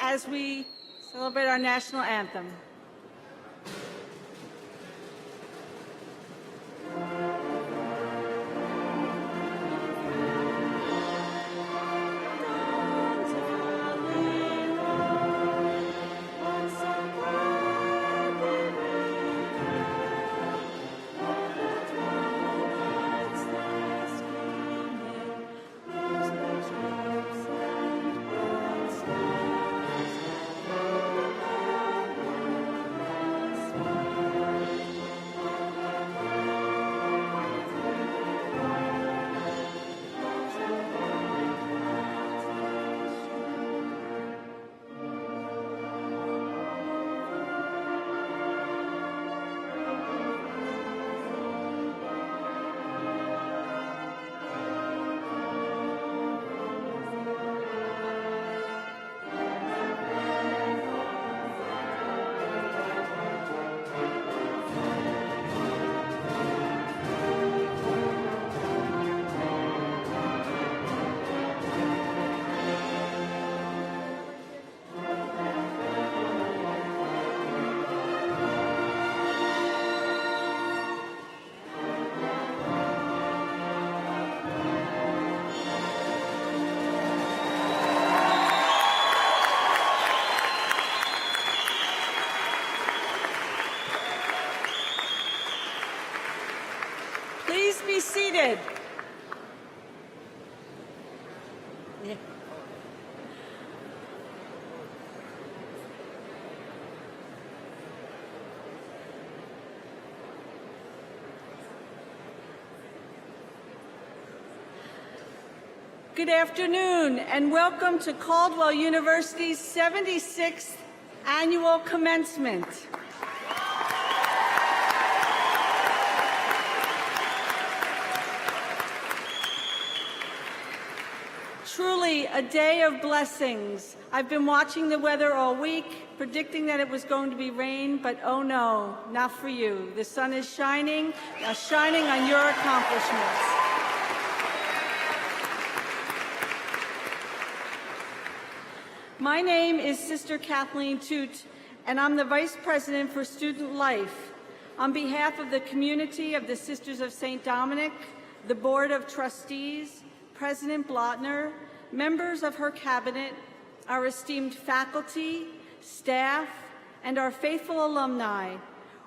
as we celebrate our national anthem. Please be seated. Yeah. Good afternoon and welcome to Caldwell University's 76th Annual Commencement. Truly a day of blessings. I've been watching the weather all week, predicting that it was going to be rain, but oh no, not for you. The sun is shining on your accomplishments. My name is Sister Kathleen Toot, and I'm the Vice President for Student Life. On behalf of the community of the Sisters of St. Dominic, the Board of Trustees, President Blotner, members of her cabinet, our esteemed faculty, staff, and our faithful alumni,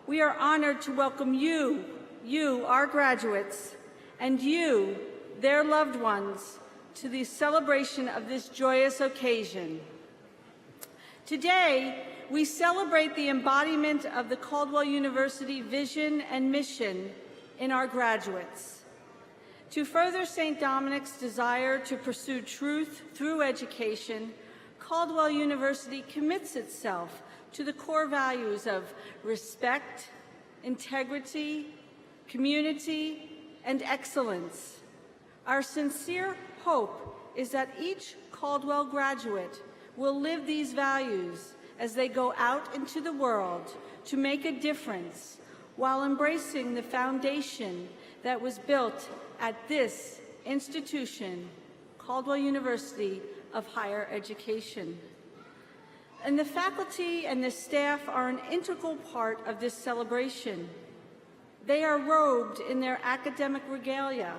we are honored to welcome you, our graduates, and you, their loved ones, to the celebration of this joyous occasion. Today, we celebrate the embodiment of the Caldwell University vision and mission in our graduates. To further St. Dominic's desire to pursue truth through education, Caldwell University commits itself to the core values of respect, integrity, community, and excellence. Our sincere hope is that each Caldwell graduate will live these values as they go out into the world to make a difference while embracing the foundation that was built at this institution, Caldwell University of Higher Education. And the faculty and the staff are an integral part of this celebration. They are robed in their academic regalia,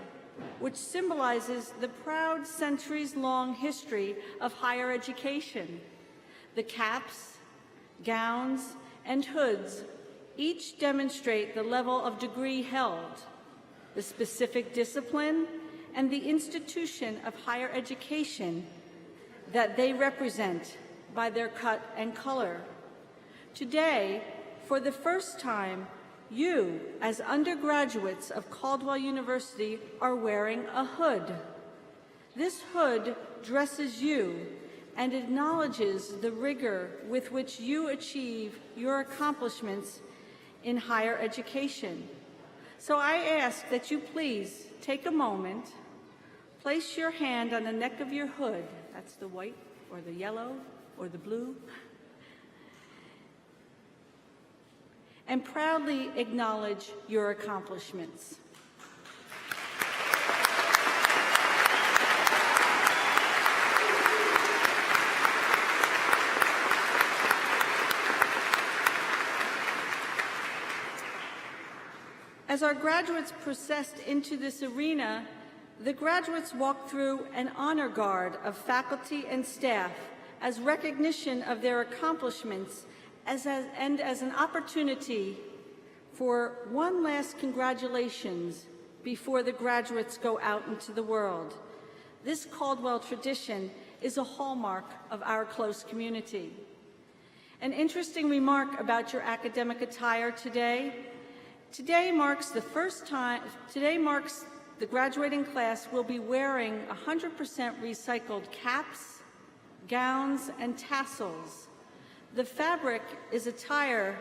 which symbolizes the proud centuries-long history of higher education. The caps, gowns, and hoods each demonstrate the level of degree held, the specific discipline, and the institution of higher education that they represent by their cut and color. Today, for the first time, you, as undergraduates of Caldwell University, are wearing a hood. This hood dresses you and acknowledges the rigor with which you achieve your accomplishments in higher education. So I ask that you please take a moment, place your hand on the neck of your hood, that's the white or the yellow or the blue, and proudly acknowledge your accomplishments. As our graduates processed into this arena, the graduates walked through an honor guard of faculty and staff as recognition of their accomplishments and as an opportunity for one last congratulations before the graduates go out into the world. This Caldwell tradition is a hallmark of our close community. An interesting remark about your academic attire today. Today marks the graduating class will be wearing 100% recycled caps, gowns, and tassels. The fabric is attire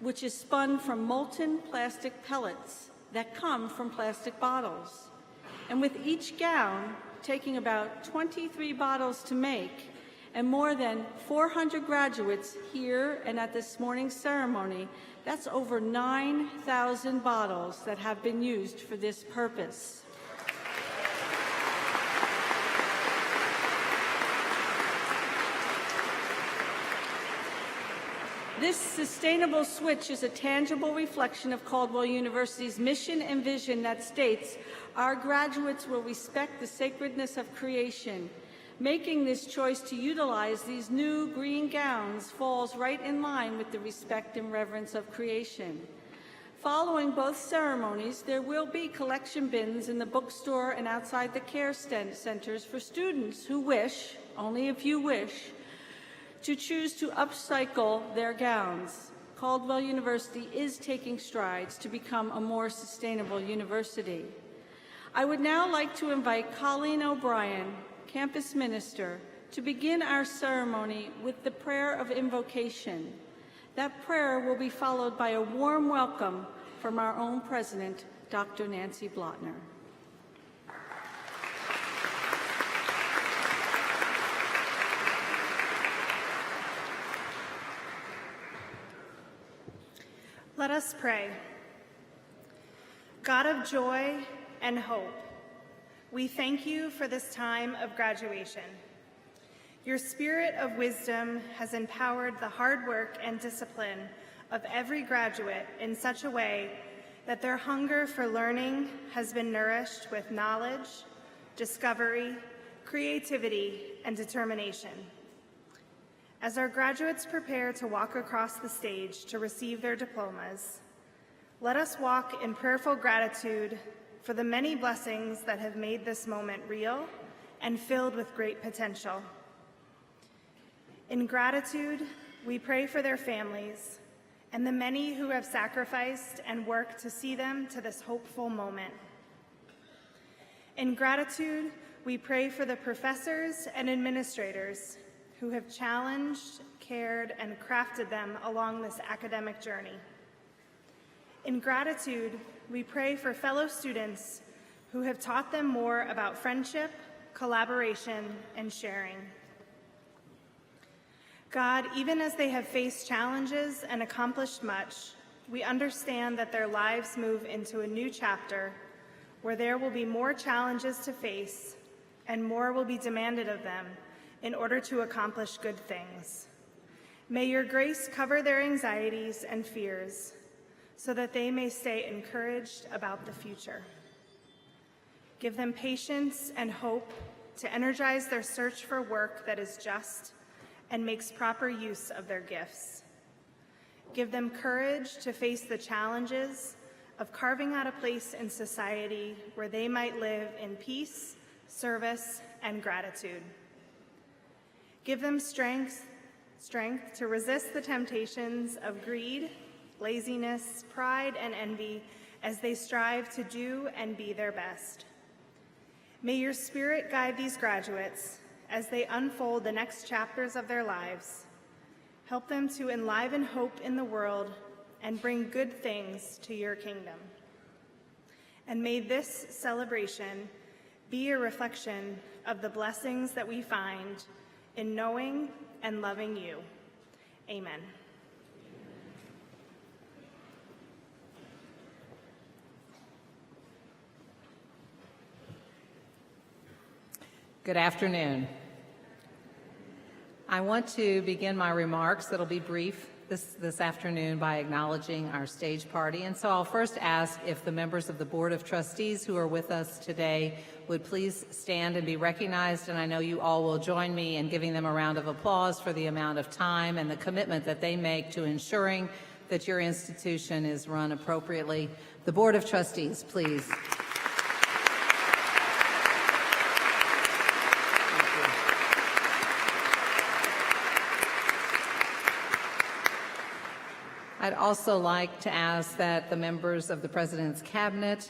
which is spun from molten plastic pellets that come from plastic bottles. And with each gown taking about 23 bottles to make, and more than 400 graduates here and at this morning's ceremony, that's over 9,000 bottles that have been used for this purpose. This sustainable switch is a tangible reflection of Caldwell University's mission and vision that states our graduates will respect the sacredness of creation. Making this choice to utilize these new green gowns falls right in line with the respect and reverence of creation. Following both ceremonies, there will be collection bins in the bookstore and outside the care centers for students who wish, only if you wish, to choose to upcycle their gowns. Caldwell University is taking strides to become a more sustainable university. I would now like to invite Colleen O'Brien, campus minister, to begin our ceremony with the prayer of invocation. That prayer will be followed by a warm welcome from our own president, Dr. Nancy Blotner. Let us pray. God of joy and hope, we thank you for this time of graduation. Your spirit of wisdom has empowered the hard work and discipline of every graduate in such a way that their hunger for learning has been nourished with knowledge, discovery, creativity, and determination. As our graduates prepare to walk across the stage to receive their diplomas, let us walk in prayerful gratitude for the many blessings that have made this moment real and filled with great potential. In gratitude, we pray for their families and the many who have sacrificed and worked to see them to this hopeful moment. In gratitude, we pray for the professors and administrators who have challenged, cared, and crafted them along this academic journey. In gratitude, we pray for fellow students who have taught them more about friendship, collaboration, and sharing. God, even as they have faced challenges and accomplished much, we understand that their lives move into a new chapter where there will be more challenges to face and more will be demanded of them in order to accomplish good things. May your grace cover their anxieties and fears so that they may stay encouraged about the future. Give them patience and hope to energize their search for work that is just and makes proper use of their gifts. Give them courage to face the challenges of carving out a place in society where they might live in peace, service, and gratitude. Give them strength to resist the temptations of greed, laziness, pride, and envy as they strive to do and be their best. May your Spirit guide these graduates as they unfold the next chapters of their lives. Help them to enliven hope in the world and bring good things to your kingdom. And may this celebration be a reflection of the blessings that we find in knowing and loving you. Amen. Good afternoon. I want to begin my remarks that'll be brief this afternoon by acknowledging our stage party. And so I'll first ask if the members of the Board of Trustees who are with us today would please stand and be recognized. And I know you all will join me in giving them a round of applause for the amount of time and the commitment that they make to ensuring that your institution is run appropriately. The Board of Trustees, please. I'd also like to ask that the members of the President's Cabinet,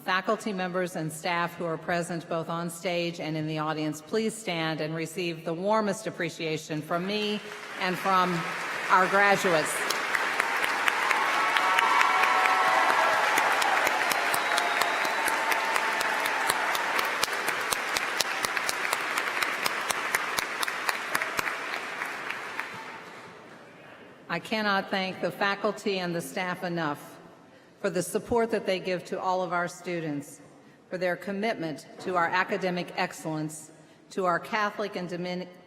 faculty members and staff who are present both on stage and in the audience, please stand and receive the warmest appreciation from me and from our graduates. I cannot thank the faculty and the staff enough for the support that they give to all of our students, for their commitment to our academic excellence, to our Catholic and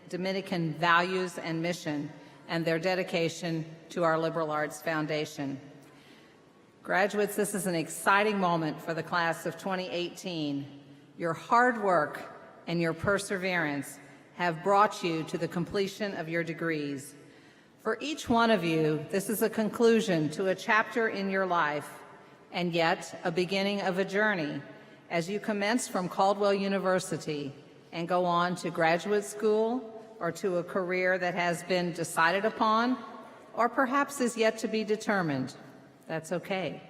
Dominican values and mission, and their dedication to our liberal arts foundation. Graduates, this is an exciting moment for the class of 2018. Your hard work and your perseverance have brought you to the completion of your degrees. For each one of you, this is a conclusion to a chapter in your life, and yet a beginning of a journey as you commence from Caldwell University and go on to graduate school or to a career that has been decided upon or perhaps is yet to be determined. That's okay.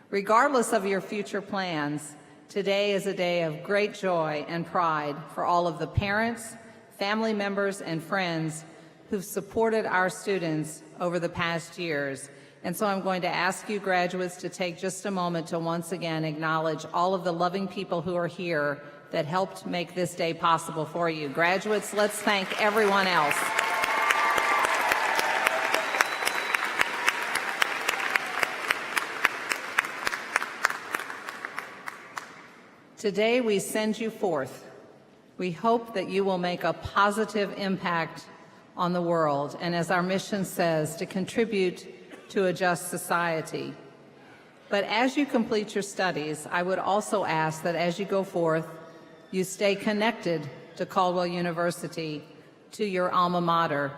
Regardless of your future plans, today is a day of great joy and pride for all of the parents, family members, and friends who've supported our students over the past years. And so I'm going to ask you graduates to take just a moment to once again acknowledge all of the loving people who are here that helped make this day possible for you. Graduates, let's thank everyone else. Today we send you forth. We hope that you will make a positive impact on the world, and as our mission says, to contribute to a just society. But as you complete your studies, I would also ask that as you go forth, you stay connected to Caldwell University, to your alma mater.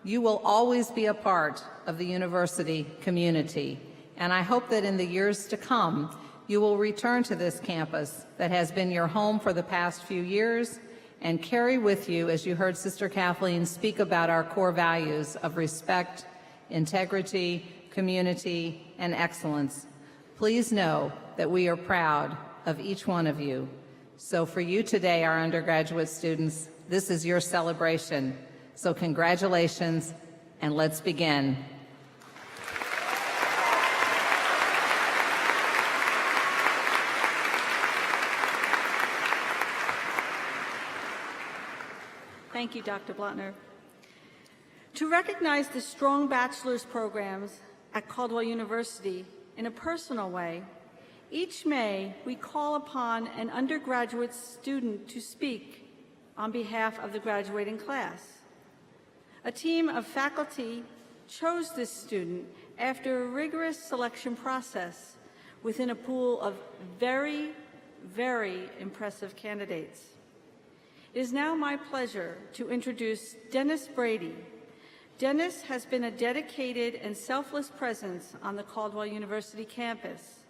You will always be a part of the university community, and I hope that in the years to come, you will return to this campus that has been your home for the past few years and carry with you, as you heard Sister Kathleen speak about, our core values of respect, integrity, community, and excellence. Please know that we are proud of each one of you. So for you today, our undergraduate students, this is your celebration. So congratulations, and let's begin. Thank you, Dr. Blattner. To recognize the strong bachelor's programs at Caldwell University in a personal way, each May we call upon an undergraduate student to speak on behalf of the graduating class. A team of faculty chose this student after a rigorous selection process within a pool of very, very impressive candidates. It is now my pleasure to introduce Dennis Brady. Dennis has been a dedicated and selfless presence on the Caldwell University campus.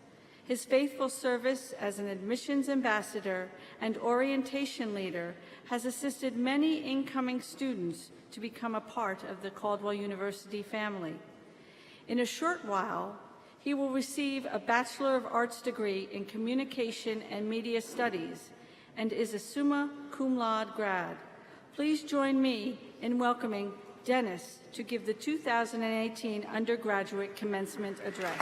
His faithful service as an admissions ambassador and orientation leader has assisted many incoming students to become a part of the Caldwell University family. In a short while, he will receive a Bachelor of Arts degree in Communication and Media Studies and is a summa cum laude grad. Please join me in welcoming Dennis to give the 2018 Undergraduate Commencement Address.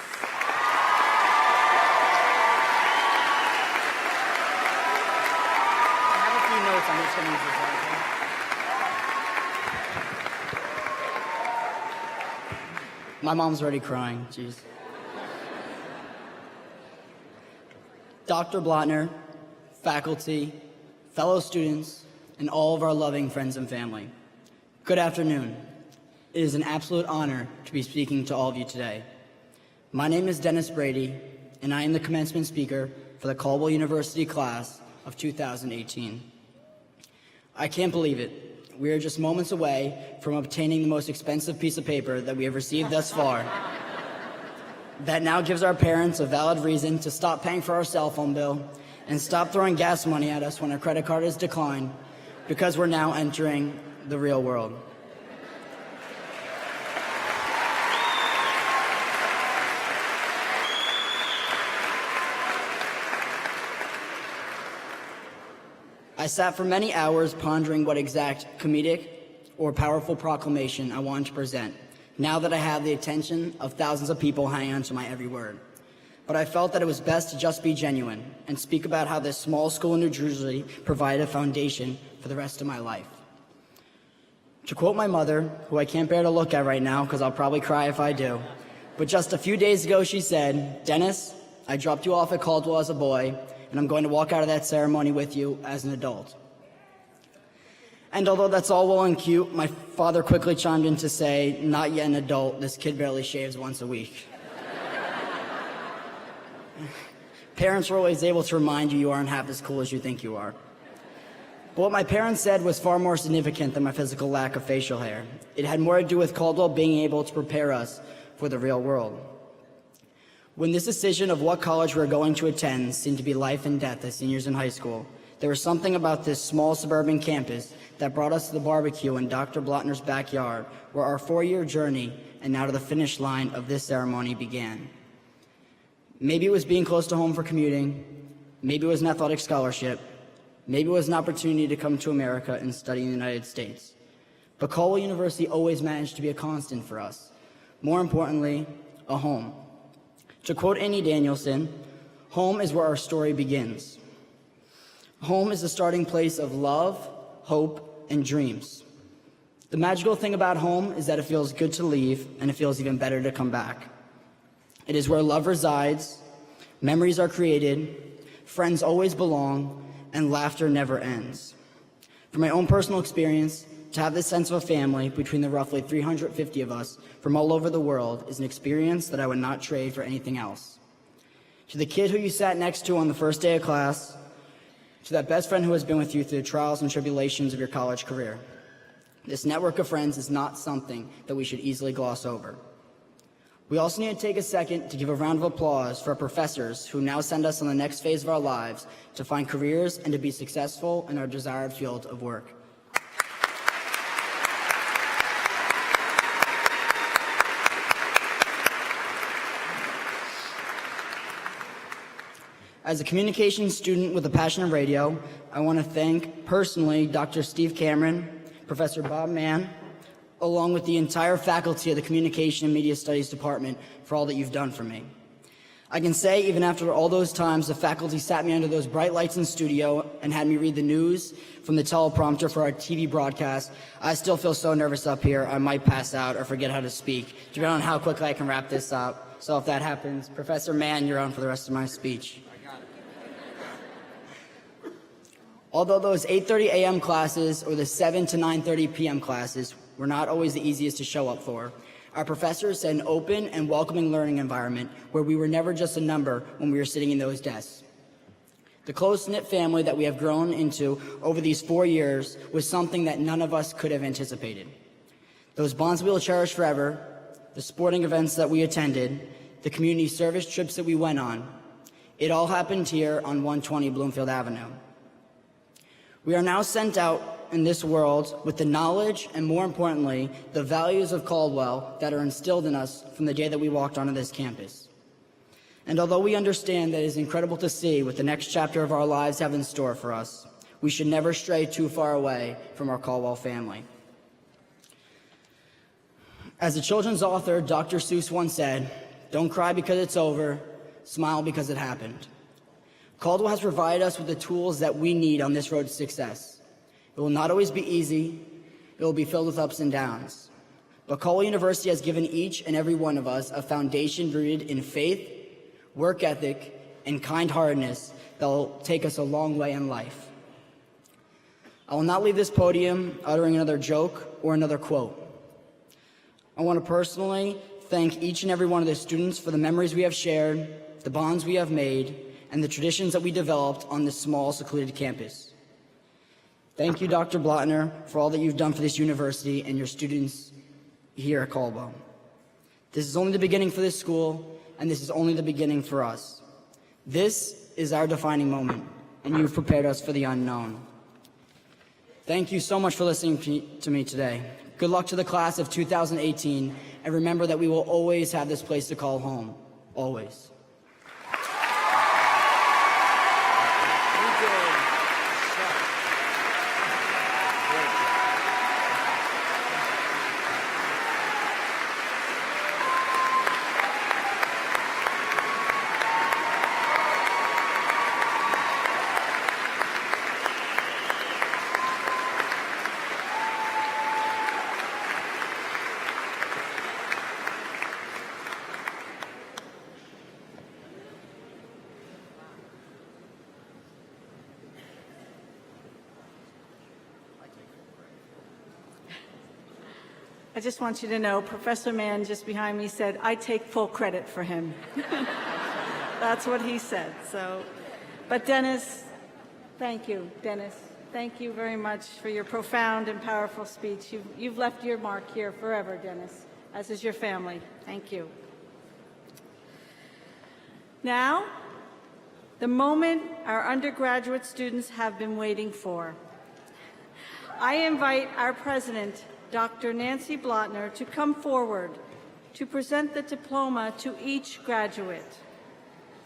I have a few notes on this one. My mom's already crying, jeez. Dr. Blattner, faculty, fellow students, and all of our loving friends and family. Good afternoon. It is an absolute honor to be speaking to all of you today. My name is Dennis Brady, and I am the commencement speaker for the Caldwell University class of 2018. I can't believe it. We are just moments away from obtaining the most expensive piece of paper that we have received thus far. That now gives our parents a valid reason to stop paying for our cell phone bill and stop throwing gas money at us when our credit card is declined, because we're now entering the real world. I sat for many hours pondering what exact comedic or powerful proclamation I wanted to present, now that I have the attention of thousands of people hanging on to my every word. But I felt that it was best to just be genuine and speak about how this small school in New Jersey provided a foundation for the rest of my life. To quote my mother, who I can't bear to look at right now because I'll probably cry if I do, but just a few days ago she said, "Dennis, I dropped you off at Caldwell as a boy, and I'm going to walk out of that ceremony with you as an adult." And although that's all well and cute, my father quickly chimed in to say, "Not yet an adult, this kid barely shaves once a week." Parents are always able to remind you you aren't half as cool as you think you are. But what my parents said was far more significant than my physical lack of facial hair. It had more to do with Caldwell being able to prepare us for the real world. When this decision of what college we were going to attend seemed to be life and death as seniors in high school, there was something about this small suburban campus that brought us to the barbecue in Dr. Blotner's backyard, where our 4-year journey and now to the finish line of this ceremony began. Maybe it was being close to home for commuting, maybe it was an athletic scholarship, maybe it was an opportunity to come to America and study in the United States. But Caldwell University always managed to be a constant for us. More importantly, a home. To quote Annie Danielson, "Home is where our story begins." Home is the starting place of love, hope, and dreams. The magical thing about home is that it feels good to leave, and it feels even better to come back. It is where love resides, memories are created, friends always belong, and laughter never ends. From my own personal experience, to have this sense of a family between the roughly 350 of us from all over the world is an experience that I would not trade for anything else. To the kid who you sat next to on the first day of class, to that best friend who has been with you through the trials and tribulations of your college career, this network of friends is not something that we should easily gloss over. We also need to take a second to give a round of applause for our professors who now send us on the next phase of our lives to find careers and to be successful in our desired field of work. As a communications student with a passion of radio, I want to thank personally Dr. Steve Cameron, Professor Bob Mann, along with the entire faculty of the Communication and Media Studies Department for all that you've done for me. I can say, even after all those times the faculty sat me under those bright lights in studio and had me read the news from the teleprompter for our TV broadcast, I still feel so nervous up here I might pass out or forget how to speak, depending on how quickly I can wrap this up. So if that happens, Professor Mann, you're on for the rest of my speech. Although those 8:30 a.m. classes or the 7 to 9:30 p.m. classes were not always the easiest to show up for, our professors set an open and welcoming learning environment where we were never just a number when we were sitting in those desks. The close-knit family that we have grown into over these 4 years was something that none of us could have anticipated. Those bonds we will cherish forever, the sporting events that we attended, the community service trips that we went on, it all happened here on 120 Bloomfield Avenue. We are now sent out in this world with the knowledge and, more importantly, the values of Caldwell that are instilled in us from the day that we walked onto this campus. And although we understand that it is incredible to see what the next chapter of our lives have in store for us, we should never stray too far away from our Caldwell family. As the children's author, Dr. Seuss once said, "Don't cry because it's over, smile because it happened." Caldwell has provided us with the tools that we need on this road to success. It will not always be easy. It will be filled with ups and downs. But Caldwell University has given each and every one of us a foundation rooted in faith, work ethic, and kind-heartedness that will take us a long way in life. I will not leave this podium uttering another joke or another quote. I want to personally thank each and every one of the students for the memories we have shared, the bonds we have made, and the traditions that we developed on this small, secluded campus. Thank you, Dr. Blattner, for all that you've done for this university and your students here at Caldwell. This is only the beginning for this school, and this is only the beginning for us. This is our defining moment, and you've prepared us for the unknown. Thank you so much for listening to me today. Good luck to the class of 2018, and remember that we will always have this place to call home. Always. I just want you to know, Professor Mann just behind me said, I take full credit for him. That's what he said. So, but Dennis, thank you, Dennis. Thank you very much for your profound and powerful speech. You've left your mark here forever, Dennis, as is your family. Thank you. Now, the moment our undergraduate students have been waiting for. I invite our president, Dr. Nancy Blattner, to come forward to present the diploma to each graduate.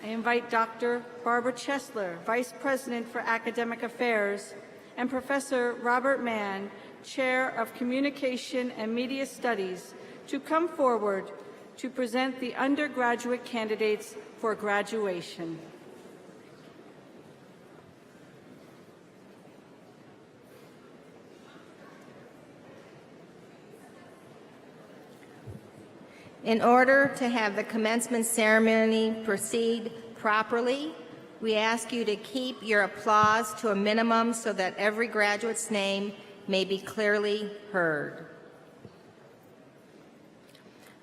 I invite Dr. Barbara Chesler, Vice President for Academic Affairs, and Professor Robert Mann, Chair of Communication and Media Studies, to come forward to present the undergraduate candidates for graduation. In order to have the commencement ceremony proceed properly, we ask you to keep your applause to a minimum so that every graduate's name may be clearly heard.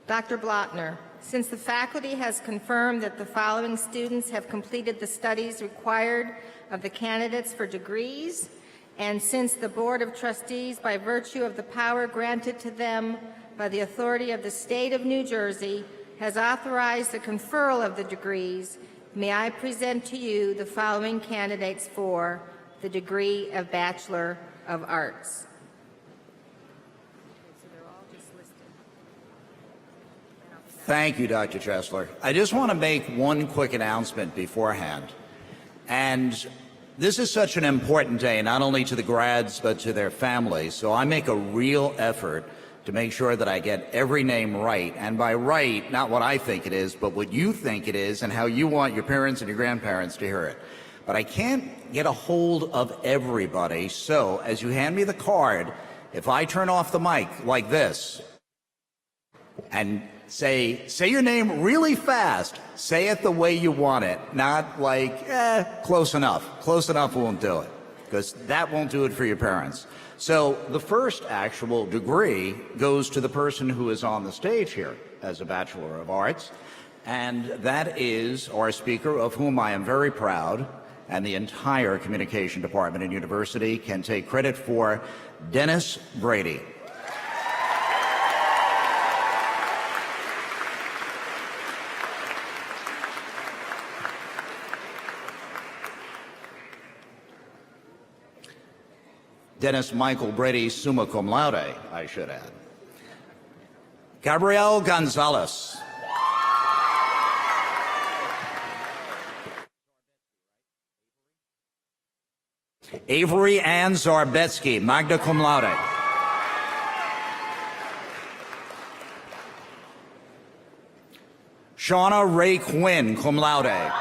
Dr. Blattner, since the faculty has confirmed that the following students have completed the studies required of the candidates for degrees, and since the Board of Trustees, by virtue of the power granted to them by the authority of the state of New Jersey, has authorized the conferral of the degrees, may I present to you the following candidates for the degree of Bachelor of Arts. Thank you, Dr. Chesler. I just want to make one quick announcement beforehand. And this is such an important day, not only to the grads, but to their families. So I make a real effort to make sure that I get every name right. And by right, not what I think it is, but what you think it is and how you want your parents and your grandparents to hear it. But I can't get a hold of everybody. So as you hand me the card, if I turn off the mic like this and say your name really fast, say it the way you want it, not like, close enough. Close enough won't do it, because that won't do it for your parents. So the first actual degree goes to the person who is on the stage here as a Bachelor of Arts, and that is our speaker, of whom I am very proud, and the entire communication department and university can take credit for, Dennis Brady. Dennis Michael Brady, summa cum laude, I should add. Gabrielle Gonzalez. Avery Ann Zarbetsky, magna cum laude. Shauna Ray Quinn, cum laude.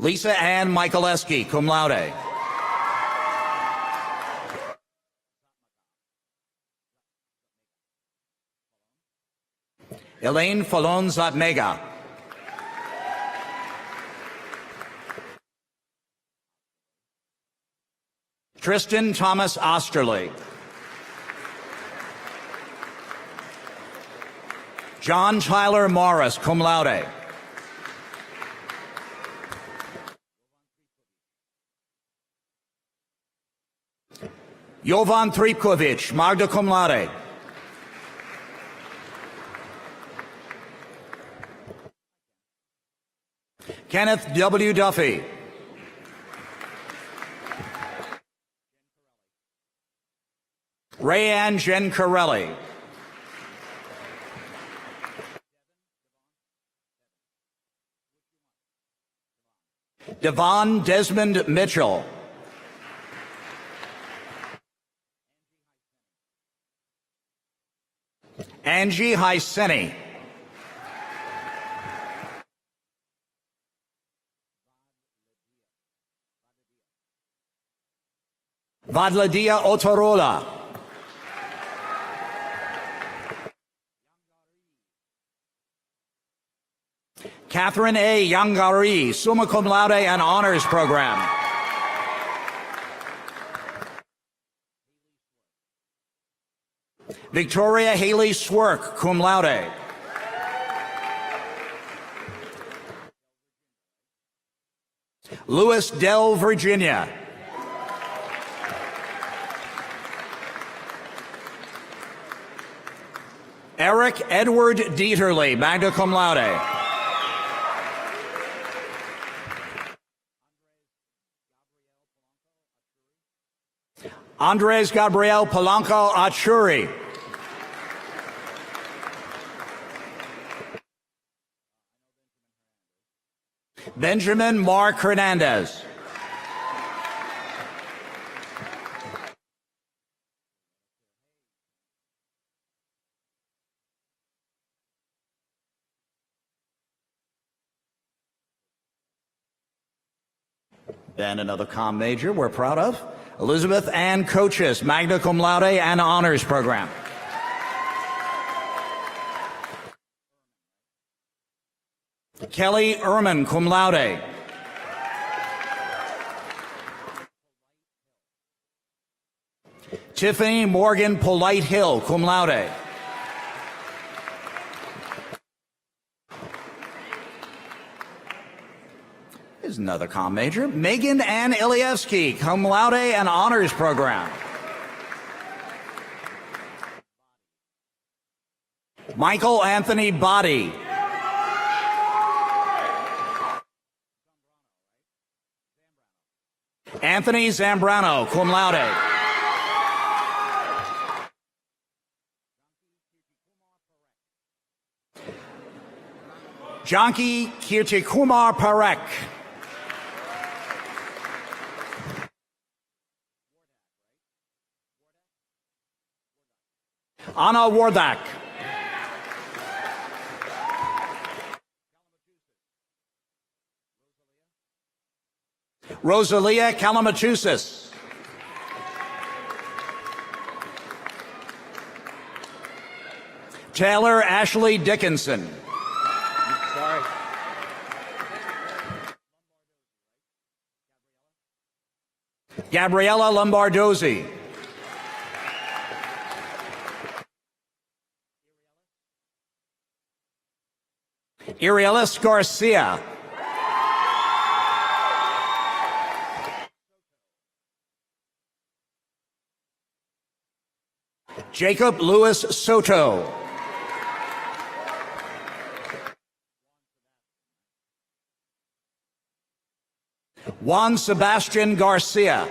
Lisa Ann Michaleski, cum laude. Elaine Falon Zatmega. Tristan Thomas Osterly. John Tyler Morris, cum laude. Jovan Tripkovic, magna cum laude. Kenneth W. Duffy. Rayanne Gencarelli. Devon Desmond Mitchell. Angie Hyseni. Vadladia Otorola. Catherine A. Yangari, summa cum laude and honors program. Victoria Haley Swerk, cum laude. Louis Dell, Virginia. Eric Edward Dieterle, magna cum laude. Andres Gabriel Polanco Achuri. Benjamin Mark Hernandez. Then another comm major we're proud of, Elizabeth Ann Coaches, magna cum laude and honors program. Kelly Ehrman, cum laude. Tiffany Morgan Polite Hill, cum laude. Here's another comm major, Megan Ann Ilievsky, cum laude and honors program. Michael Anthony Body. Anthony Zambrano, cum laude. Janki Kirtikumar Parekh. Anna Wardak. Rosalia Kalamachusas. Taylor Ashley Dickinson. Sorry. Gabriella Lombardozzi. Irielis Garcia. Jacob Louis Soto. Juan Sebastian Garcia.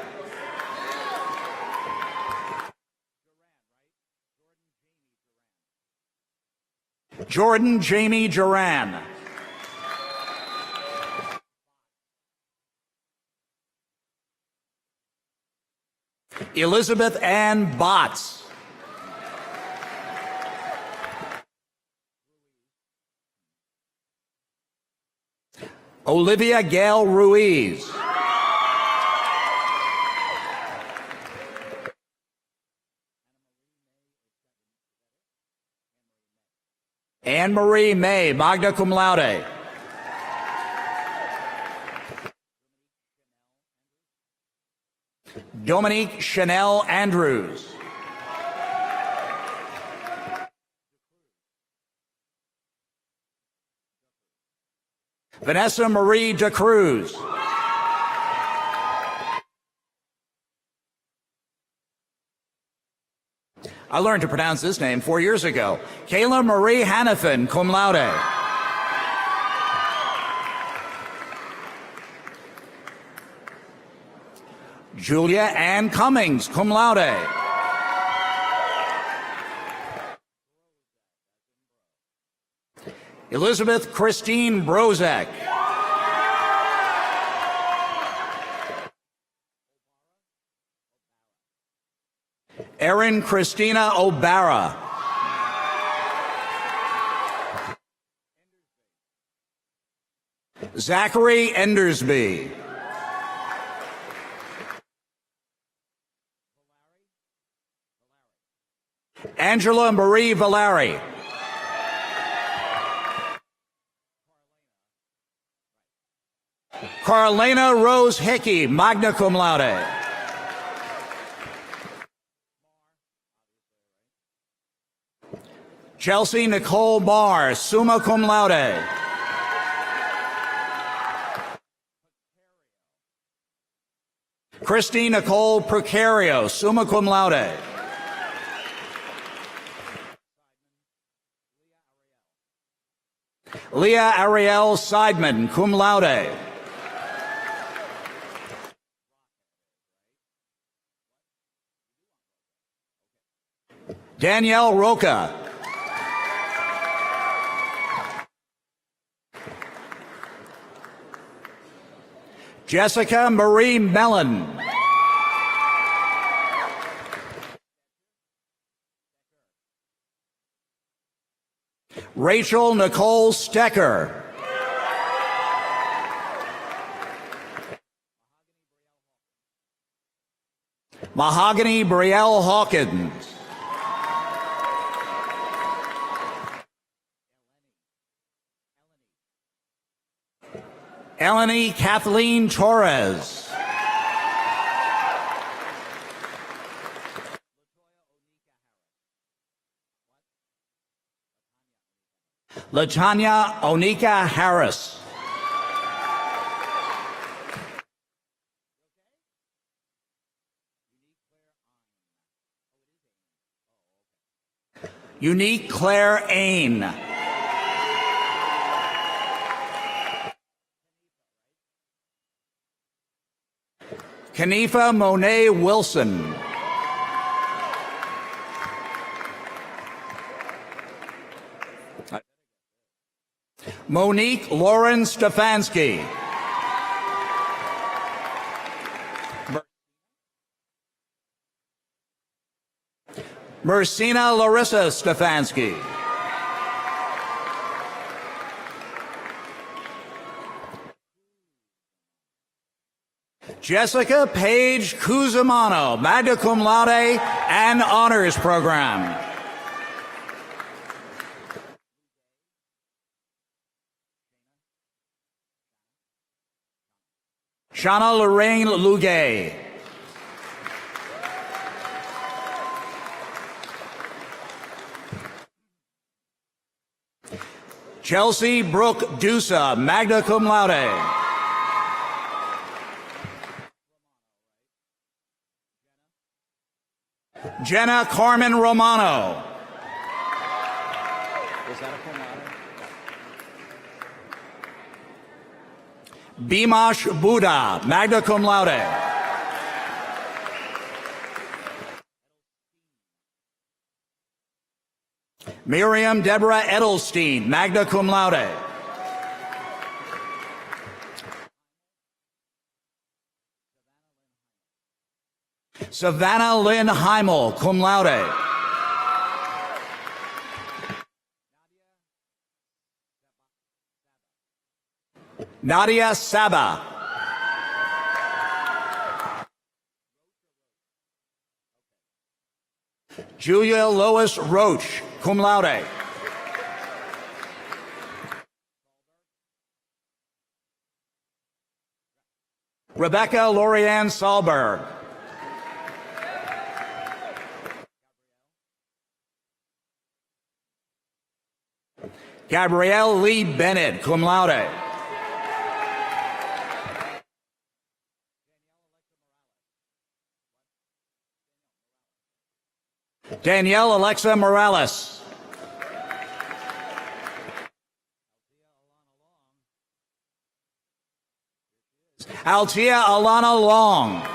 Jordan Jamie Duran. Elizabeth Ann Botts. Olivia Gail Ruiz. Anne Marie May, magna cum laude. Dominique Chanel Andrews. Vanessa Marie DeCruz. I learned to pronounce this name 4 years ago. Kayla Marie Hannafin, cum laude. Julia Ann Cummings, cum laude. Elizabeth Christine Brozek. Erin Christina O'Barra. Zachary Endersby. Angela Marie Valari. Carlena Rose Hickey, magna cum laude. Chelsea Nicole Barr, summa cum laude. Christy Nicole Precario, summa cum laude. Leah Ariel Seidman, cum laude. Danielle Roca. Jessica Marie Mellon. Rachel Nicole Stecker. Mahogany Brielle Hawkins. Eleni Kathleen Torres. Latanya Onika Harris. Unique Claire Ain. Kanifa Monet Wilson. Monique Lauren Stefanski. Mercina Larissa Stefanski. Jessica Paige Cusimano, magna cum laude and honors program. Shauna Lorraine Lugay. Chelsea Brooke Dusa, magna cum laude. Jenna Carmen Romano. Is that a cum laude? Bimash Buddha, magna cum laude. Miriam Deborah Edelstein, magna cum laude. Savannah Lynn Heimel, cum laude. Nadia Saba. Julia Lois Roach, cum laude. Rebecca Lorianne Salberg. Gabrielle Lee Bennett, cum laude. Danielle Alexa Morales. Altia Alana Long.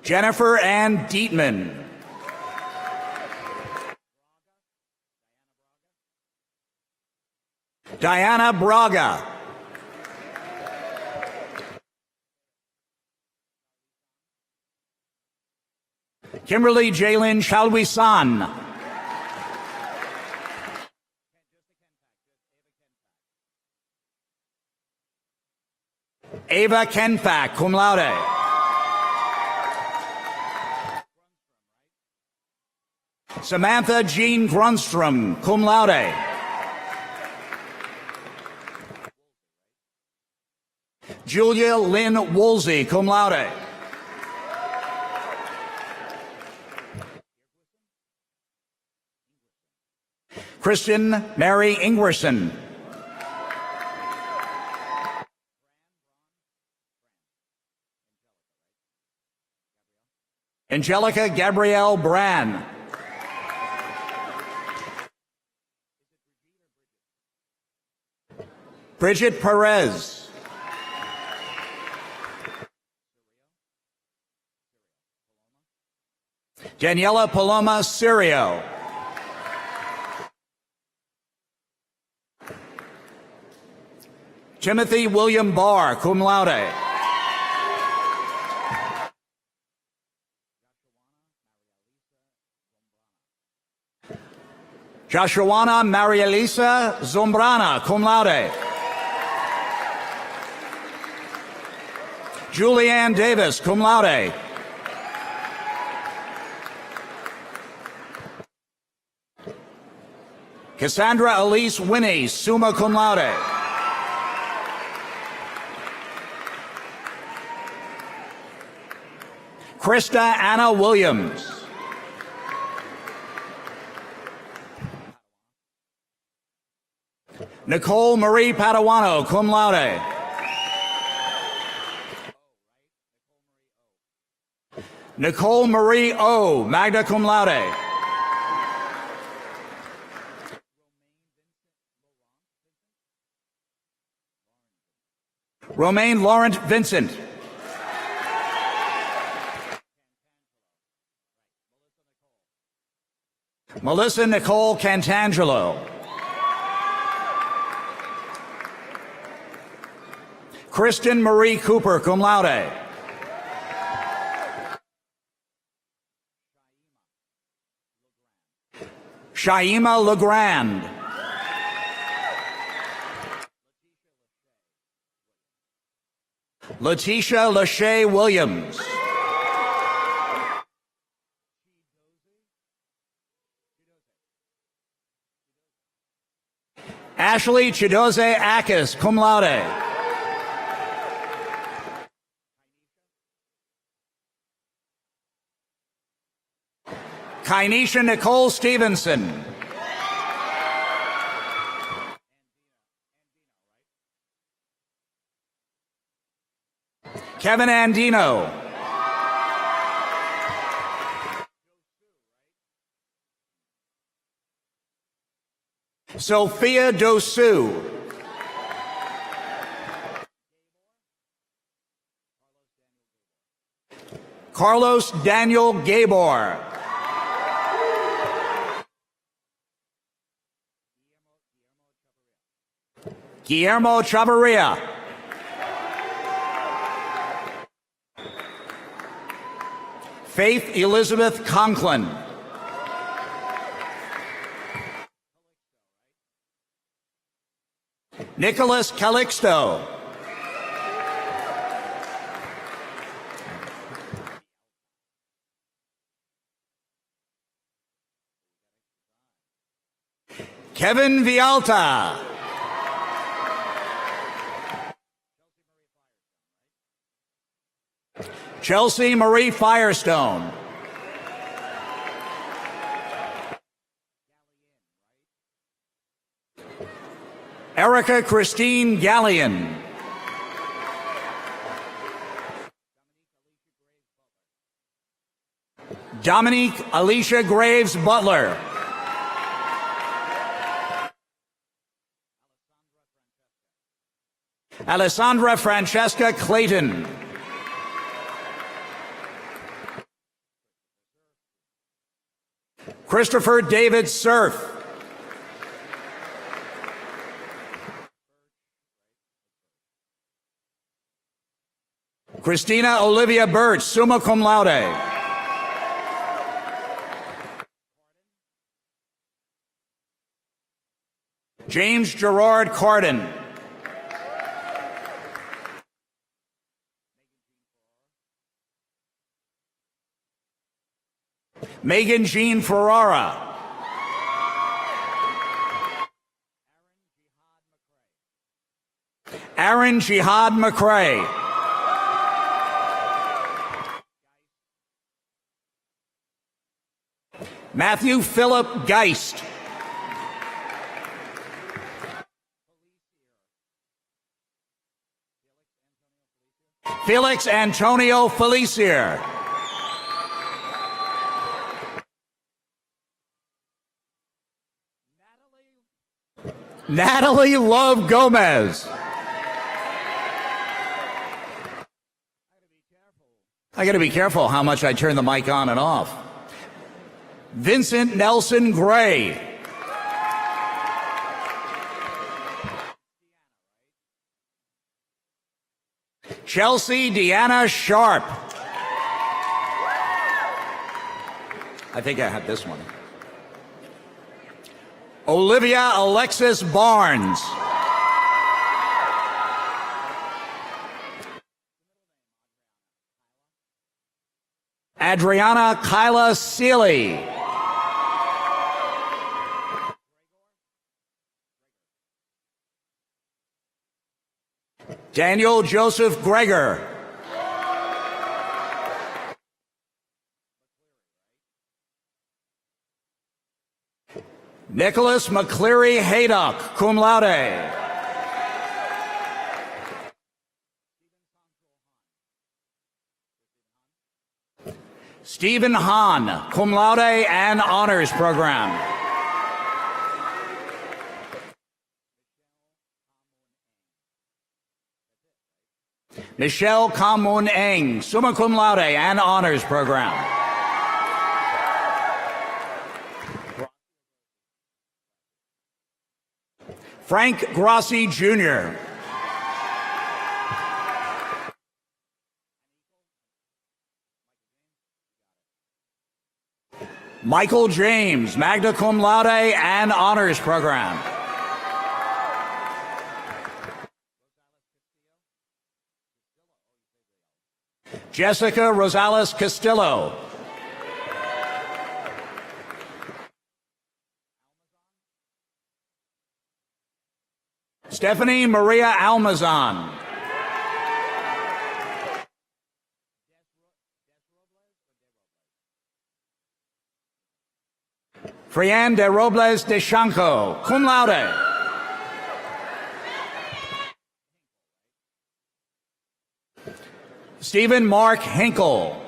Jennifer Ann Dietman. Diana Braga. Kimberly Jalen Chalwisan. Ava Kenfack, cum laude. Samantha Jean Grunstrom, cum laude. Julia Lynn Woolsey, cum laude. Kristen Mary Ingwerson. Angelica Gabrielle Bran. Bridget Perez. Daniela Paloma Sirio. Timothy William Barr, cum laude. Joshuana Maria Elisa Zombrana, cum laude. Julianne Davis, cum laude. Cassandra Elise Winnie, summa cum laude. Krista Anna Williams. Nicole Marie Paduano, cum laude. Nicole Marie O, magna cum laude. Romaine Laurent Vincent. Melissa Nicole Cantangelo. Kristen Marie Cooper, cum laude. Shaima LeGrand. Letitia Lachey Williams. Ashley Chidoze Akis, cum laude. Kainisha Nicole Stevenson. Kevin Andino. Sophia Dosu. Carlos Daniel Gabor. Guillermo Chavarria. Faith Elizabeth Conklin. Nicholas Calixto. Kevin Vialta. Chelsea Marie Firestone. Erica Christine Gallion. Dominique Alicia Graves Butler. Alessandra Francesca Clayton. Christopher David Surf. Christina Olivia Birch, summa cum laude. James Gerard Carden. Megan Jean Ferrara. Aaron Jihad McCrae. Matthew Philip Geist. Felix Antonio Felicier. Natalie Love Gomez. I got to be careful how much I turn the mic on and off. Vincent Nelson Gray. Chelsea Deanna Sharp. I think I have this one. Olivia Alexis Barnes. Adriana Kyla Seeley. Daniel Joseph Greger. Nicholas McCleary Haydock, cum laude. Stephen Hahn, cum laude and honors program. Michelle Kamun Eng, summa cum laude and honors program. Frank Grossi Jr. Michael James, magna cum laude and honors program. Jessica Rosales Castillo. Stephanie Maria Almazan. Frian de Robles de Shanco, cum laude. Stephen Mark Hinkle.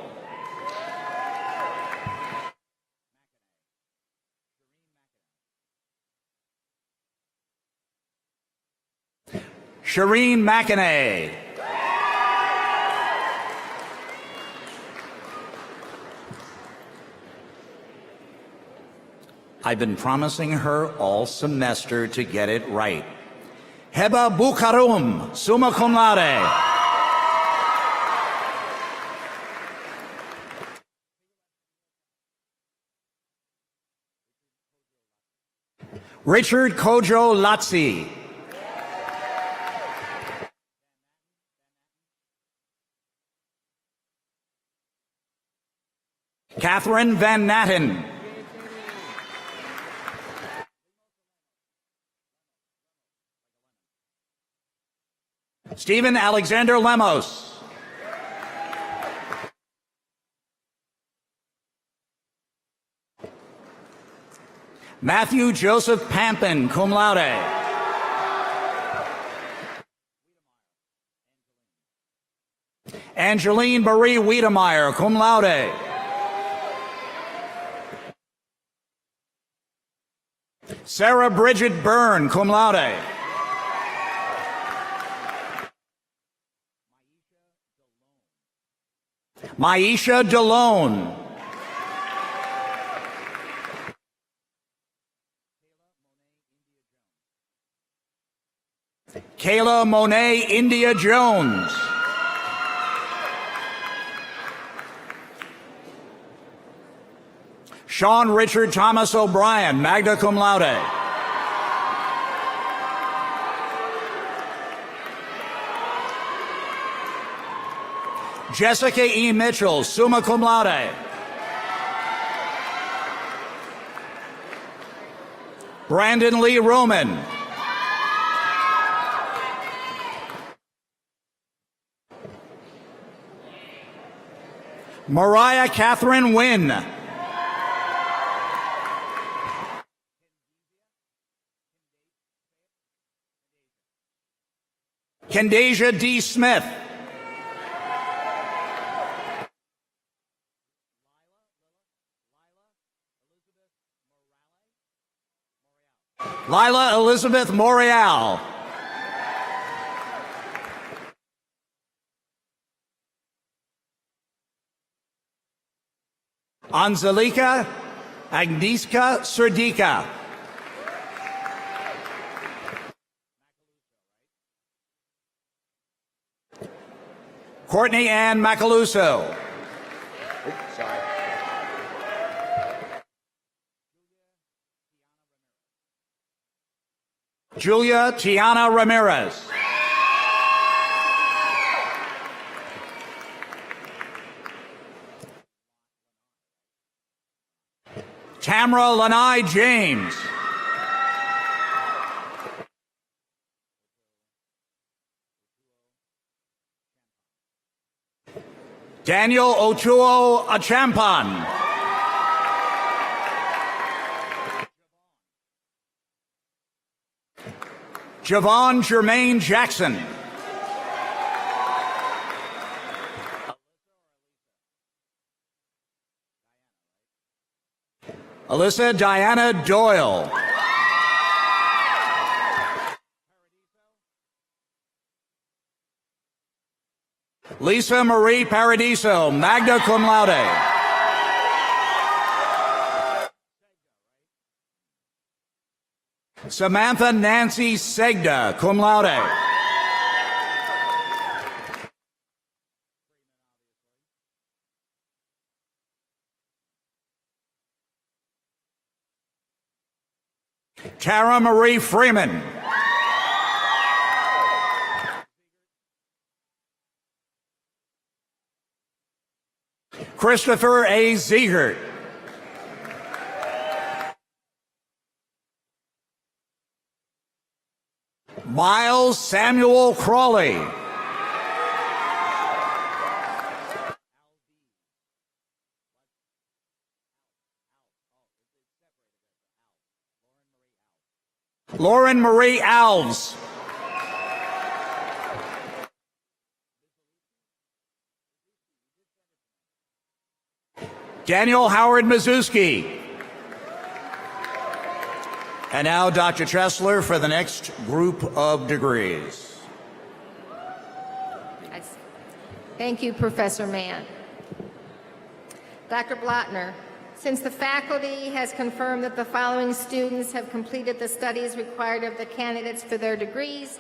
Shireen McInerney. I've been promising her all semester to get it right. Heba Bukharum, summa cum laude. Richard Kojo Latsi. Catherine Van Natten. Stephen Alexander Lemos. Matthew Joseph Pampin, cum laude. Angeline Marie Wiedemeyer, cum laude. Sarah Bridget Byrne, cum laude. Maisha DeLone. Kayla Monet India Jones. Sean Richard Thomas O'Brien, magna cum laude. Jessica E. Mitchell, summa cum laude. Brandon Lee Roman. Mariah Catherine Wynn. Kendasia D. Smith. Lila Elizabeth Morial. Anzelika Agnieszka Serdika. Courtney Ann Macaluso. Julia Tiana Ramirez. Tamra Lanai James. Daniel Ochuo Achampan. Javon Jermaine Jackson. Alyssa Diana Doyle. Lisa Marie Paradiso, magna cum laude. Samantha Nancy Segda, cum laude. Tara Marie Freeman. Christopher A. Ziegert. Miles Samuel Crawley. Lauren Marie Alves. Daniel Howard Mazuski. And now Dr. Chesler for the next group of degrees. Thank you, Professor Mann. Dr. Blattner, since the faculty has confirmed that the following students have completed the studies required of the candidates for their degrees,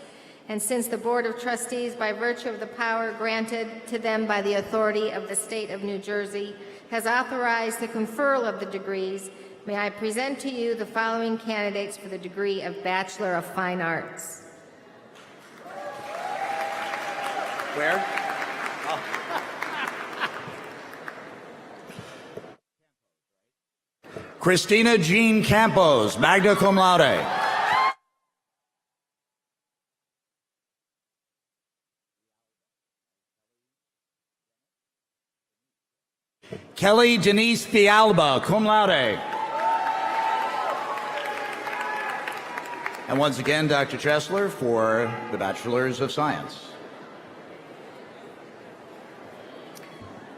and since the Board of Trustees, by virtue of the power granted to them by the authority of the State of New Jersey, has authorized the conferral of the degrees, may I present to you the following candidates for the degree of Bachelor of Fine Arts. Where? Christina Jean Campos, magna cum laude. Kelly Denise Fialba, cum laude. And once again, Dr. Chesler for the Bachelors of Science.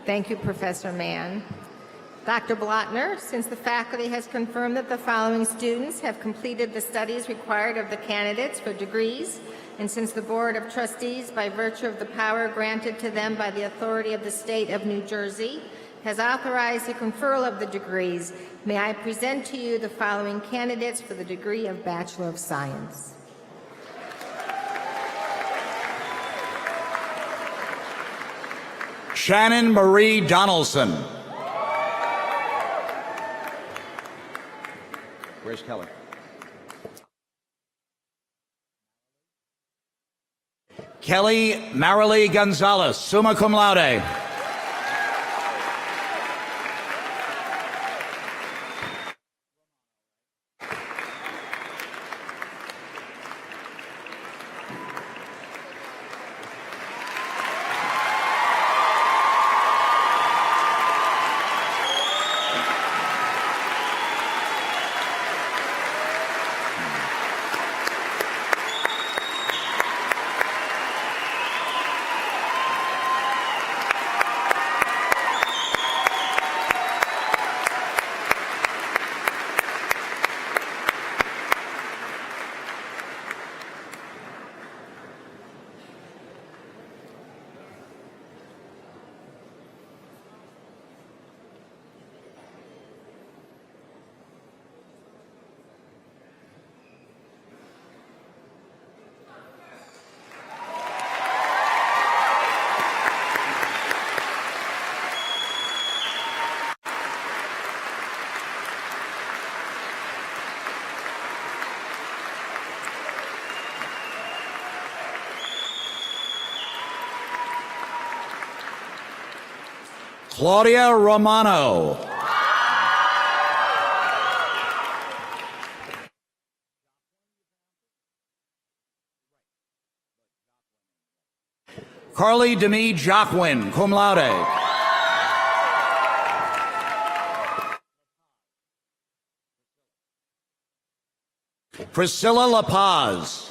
Thank you, Professor Mann. Dr. Blattner, since the faculty has confirmed that the following students have completed the studies required of the candidates for degrees, and since the Board of Trustees, by virtue of the power granted to them by the authority of the State of New Jersey, has authorized the conferral of the degrees, may I present to you the following candidates for the degree of Bachelor of Science. Shannon Marie Donaldson. Where's Keller? Kelly Marilee Gonzalez, summa cum laude. Claudia Romano. Carly Demi Jacquin, cum laude. Priscilla La Paz.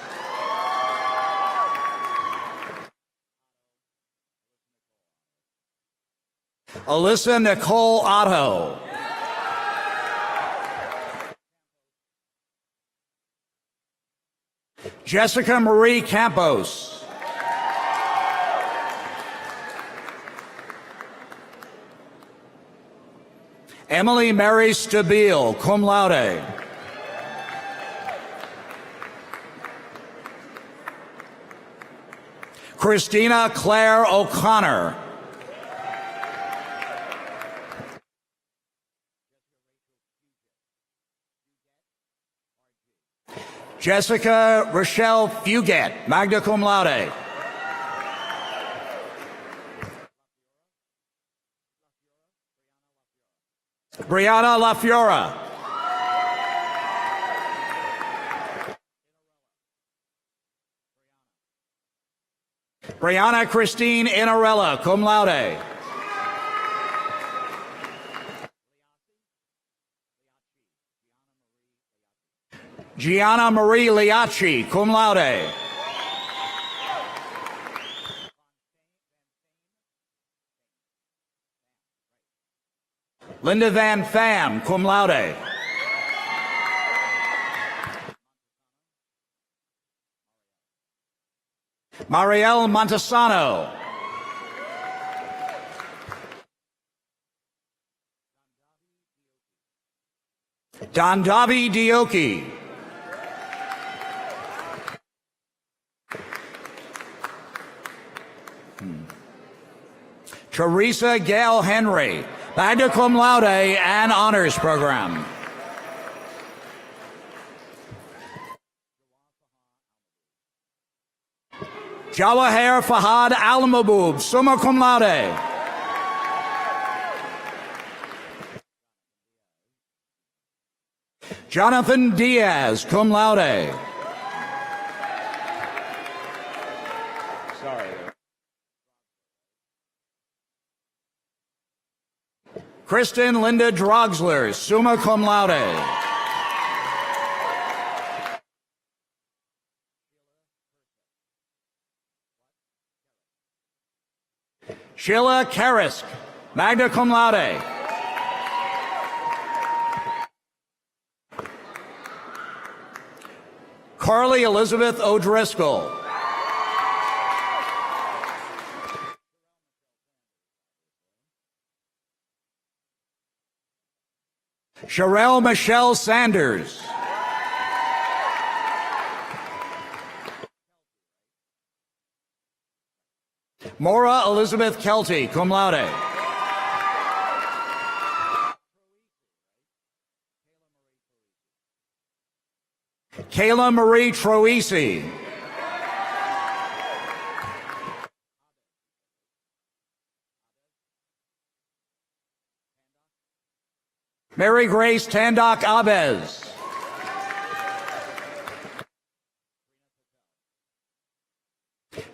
Alyssa Nicole Otto. Jessica Marie Campos. Emily Mary Stabile, cum laude. Christina Claire O'Connor. Jessica Rochelle Fugett, magna cum laude. Brianna LaFiora. Brianna Christine Inarella, cum laude. Gianna Marie Liacci, cum laude. Linda Van Pham, cum laude. Marielle Montesano. Dondavi Dioki. Teresa Gail Henry, magna cum laude and honors program. Jawahir Fahad Al Mahbub, summa cum laude. Jonathan Diaz, cum laude. Sorry. Kristen Linda Drogsler, summa cum laude. Sheila Karisk. magna cum laude. Carly Elizabeth O'Driscoll. Sherelle Michelle Sanders. Maura Elizabeth Kelty, cum laude. Kayla Marie Troisi. Mary Grace Tandock Abez.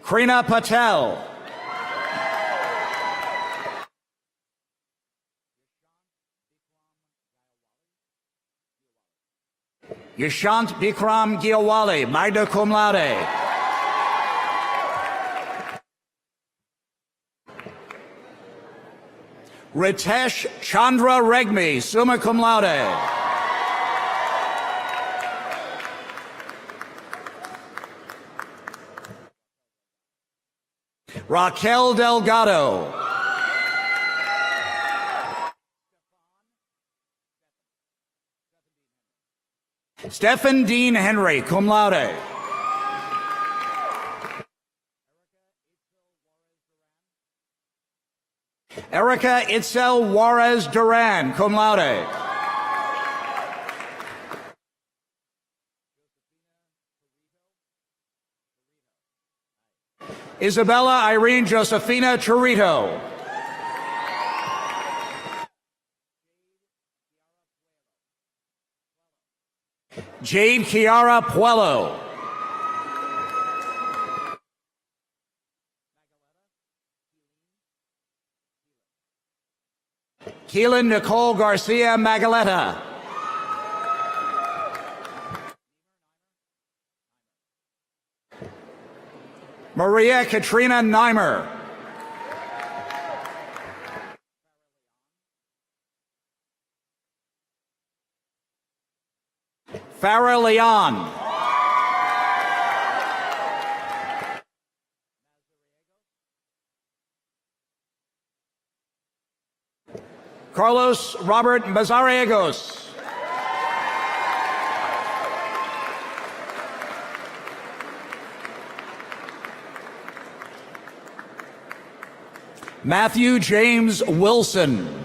Krina Patel. Yashant Bikram Giawale, magna cum laude. Ritesh Chandra Regmi, summa cum laude. Raquel Delgado. Stephen Dean Henry, cum laude. Erica Itzel Juarez Duran, cum laude. Isabella Irene Josefina Churrito. Jade Kiara Puello. Keelan Nicole Garcia Magaleta. Maria Katrina Neimer. Farah Leon. Carlos Robert Mazariegos. Matthew James Wilson.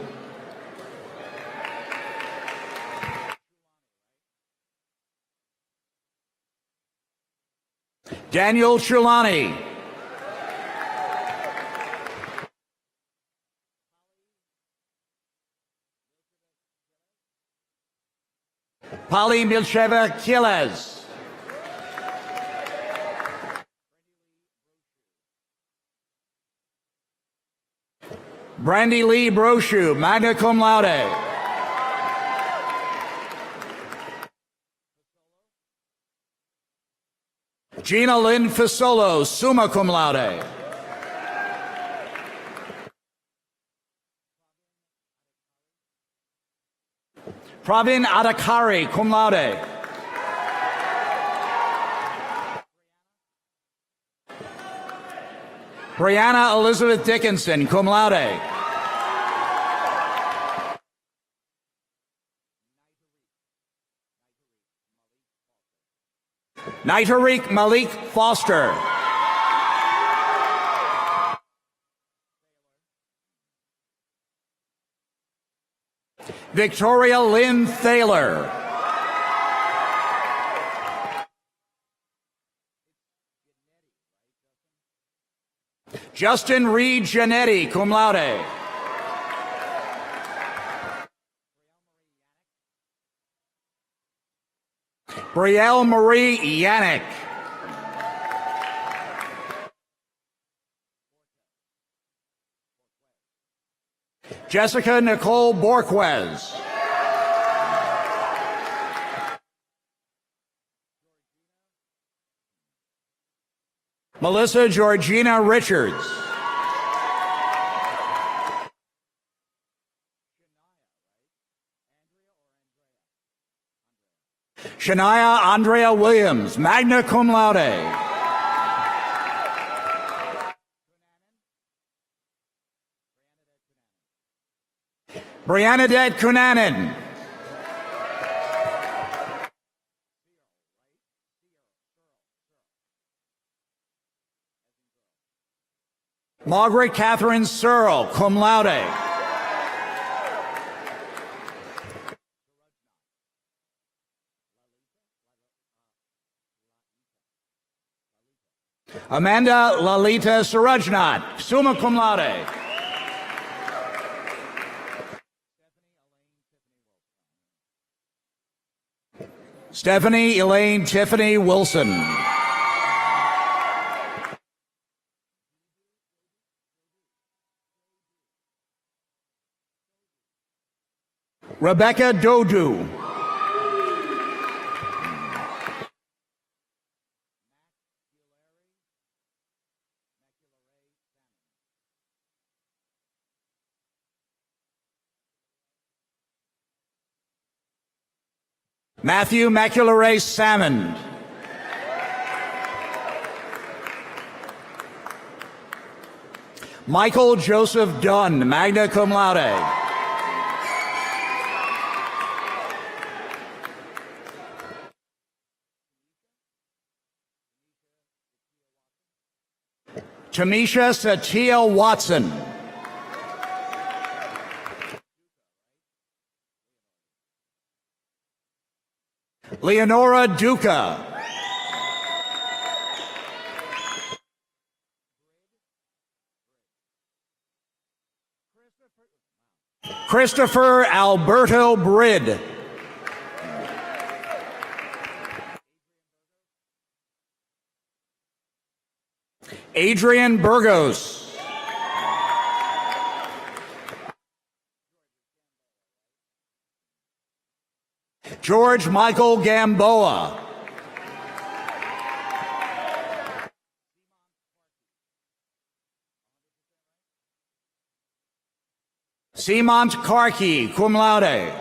Daniel Chulani. Polly Milcheva Kiles. Brandy Lee Brochu, magna cum laude. Gina Lynn Fasolo, summa cum laude. Pravin Adakari, cum laude. Brianna Elizabeth Dickinson, cum laude. Naitarik Malik Foster. Victoria Lynn Thaler. Justin Reed Janetti, cum laude. Brielle Marie Yannick. Jessica Nicole Borquez. Melissa Georgina Richards. Shania Andrea Williams, magna cum laude. Briannadette Cunanan. Margaret Catherine Searle, cum laude. Amanda Lalita Sarajnat, summa cum laude. Stephanie Elaine Tiffany Wilson. Rebecca Dodu. Matthew Macularay Salmond. Michael Joseph Dunn, magna cum laude. Tamisha Satya Watson. Leonora Duca. Christopher Alberto Brid. Adrian Burgos. George Michael Gamboa. Seamont Karki, cum laude.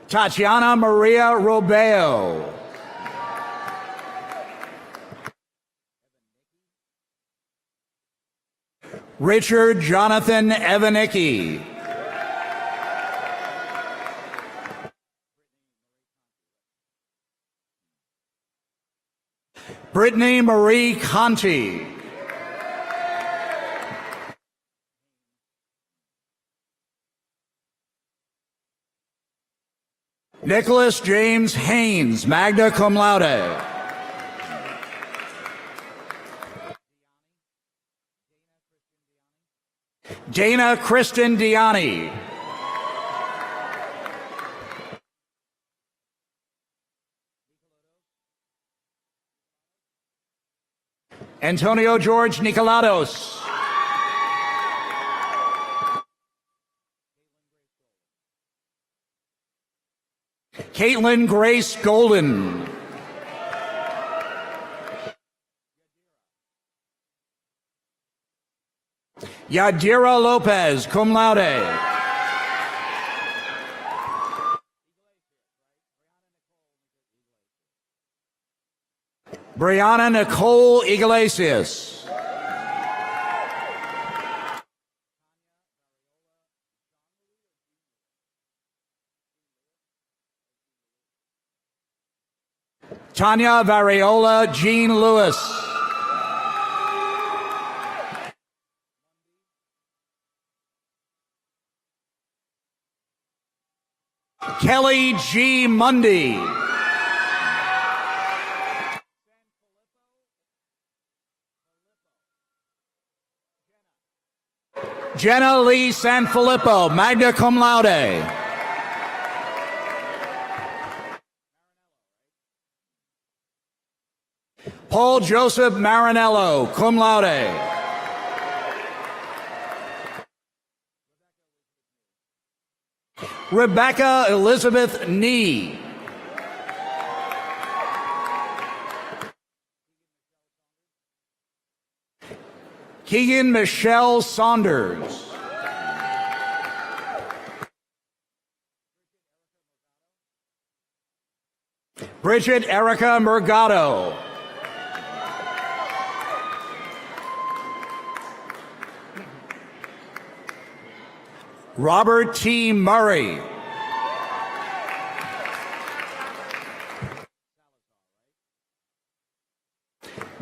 Tatiana Maria Robeo. Richard Jonathan Evanicki. Brittany Marie Conti. Nicholas James Haynes, magna cum laude. Dana Kristen Diani. Antonio George Nicolados. Caitlin Grace Golden. Yadira Lopez, cum laude. Brianna Nicole Iglesias. Tanya Variola Jean Lewis. Kelly G. Mundy. Jenna Lee Sanfilippo, magna cum laude. Paul Joseph Marinello, cum laude. Rebecca Elizabeth Nee. Keegan Michelle Saunders. Bridget Erica Mergado. Robert T. Murray.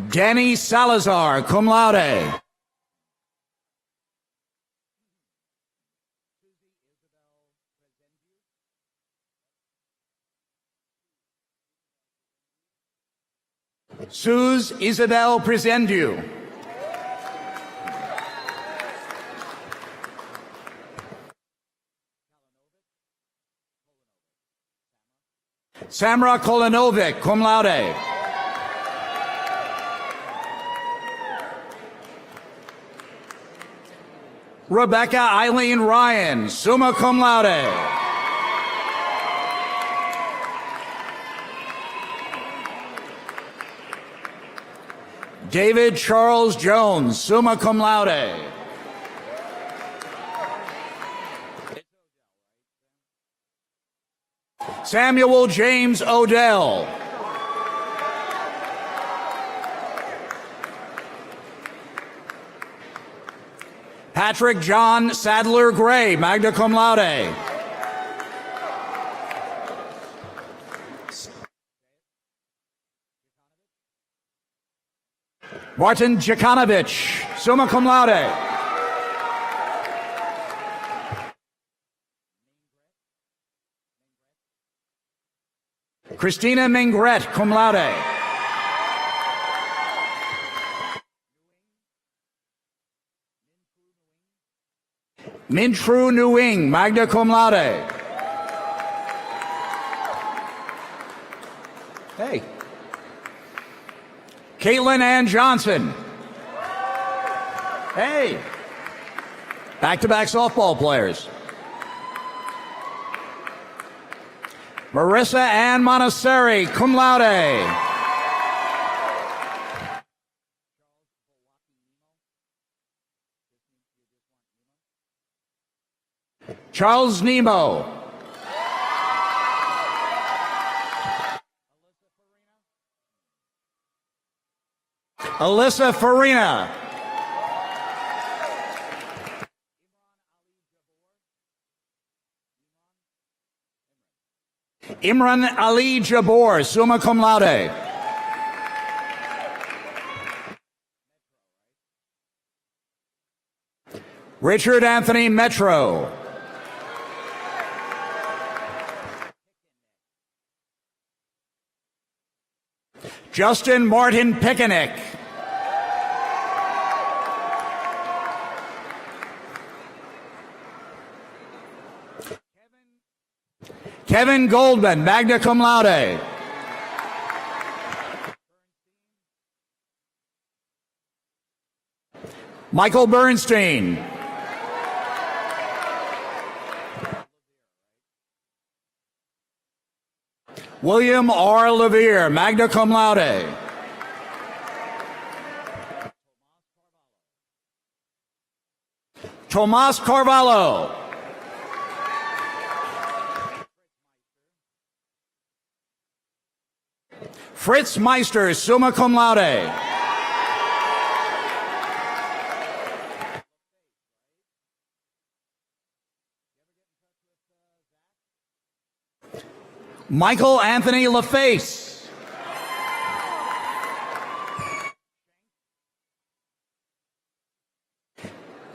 Danny Salazar, cum laude. Suze Isabel Presendu. Samra Kolanovic, cum laude. Rebecca Eileen Ryan, summa cum laude. David Charles Jones, summa cum laude. Samuel James Odell. Patrick John Sadler Gray, magna cum laude. Martin Jakanovich, summa cum laude. Christina Mingret, cum laude. Mintru Nguyen, magna cum laude. Hey. Caitlin Ann Johnson. Hey. Back-to-back softball players. Marissa Ann Monasseri, cum laude. Charles Nemo. Alyssa Farina. Imran Ali Jabor, summa cum laude. Richard Anthony Metro. Justin Martin Picanic. Kevin Goldman, magna cum laude. Michael Bernstein. William R. Levere, magna cum laude. Tomas Carvalho. Fritz Meister, summa cum laude. Michael Anthony LaFace.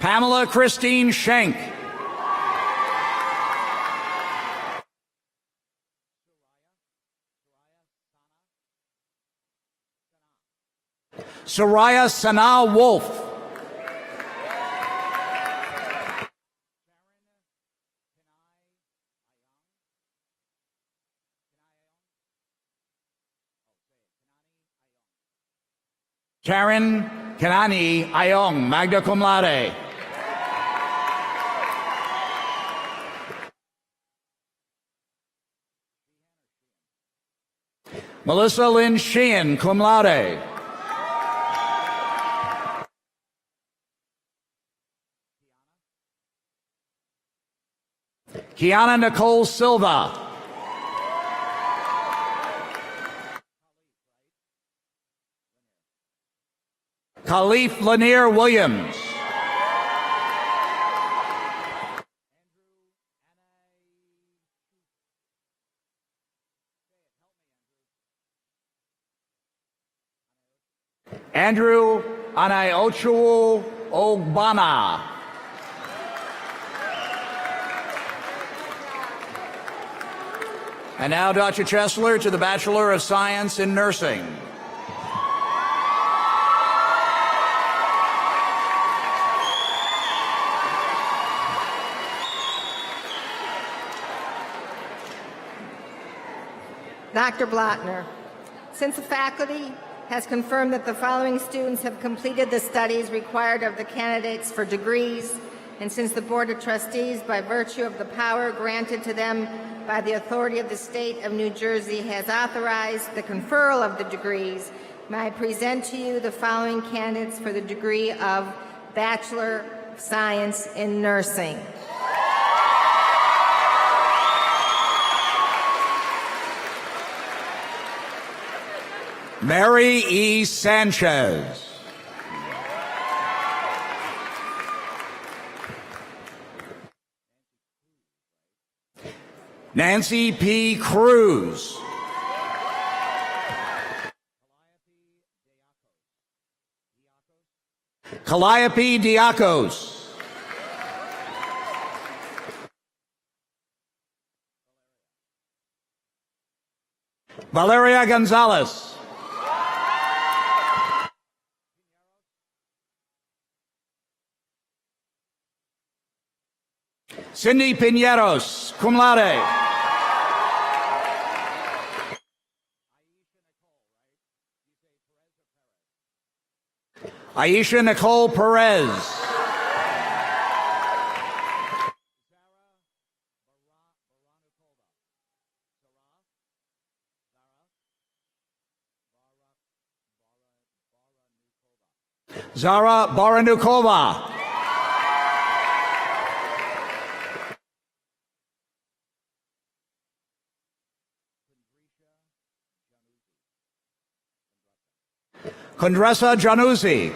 Pamela Christine Schenk. Soraya Sana Wolf. Karen Kanani Ayong, magna cum laude. Melissa Lynn Sheehan, cum laude. Kiana Nicole Silva. Khalif Lanier Williams. Andrew Anayochu Ogbana. And now, Dr. Chesler to the Bachelor of Science in Nursing. Dr. Blattner, since the faculty has confirmed that the following students have completed the studies required of the candidates for degrees, and since the Board of Trustees, by virtue of the power granted to them by the authority of the State of New Jersey, has authorized the conferral of the degrees, may I present to you the following candidates for the degree of Bachelor of Science in Nursing. Mary E. Sanchez. Nancy P. Cruz. Calliope Diakos. Valeria Gonzalez. Cindy Piñeros, cum laude. Aisha Nicole Perez. Zara Baranukova. Kundresa Januzzi.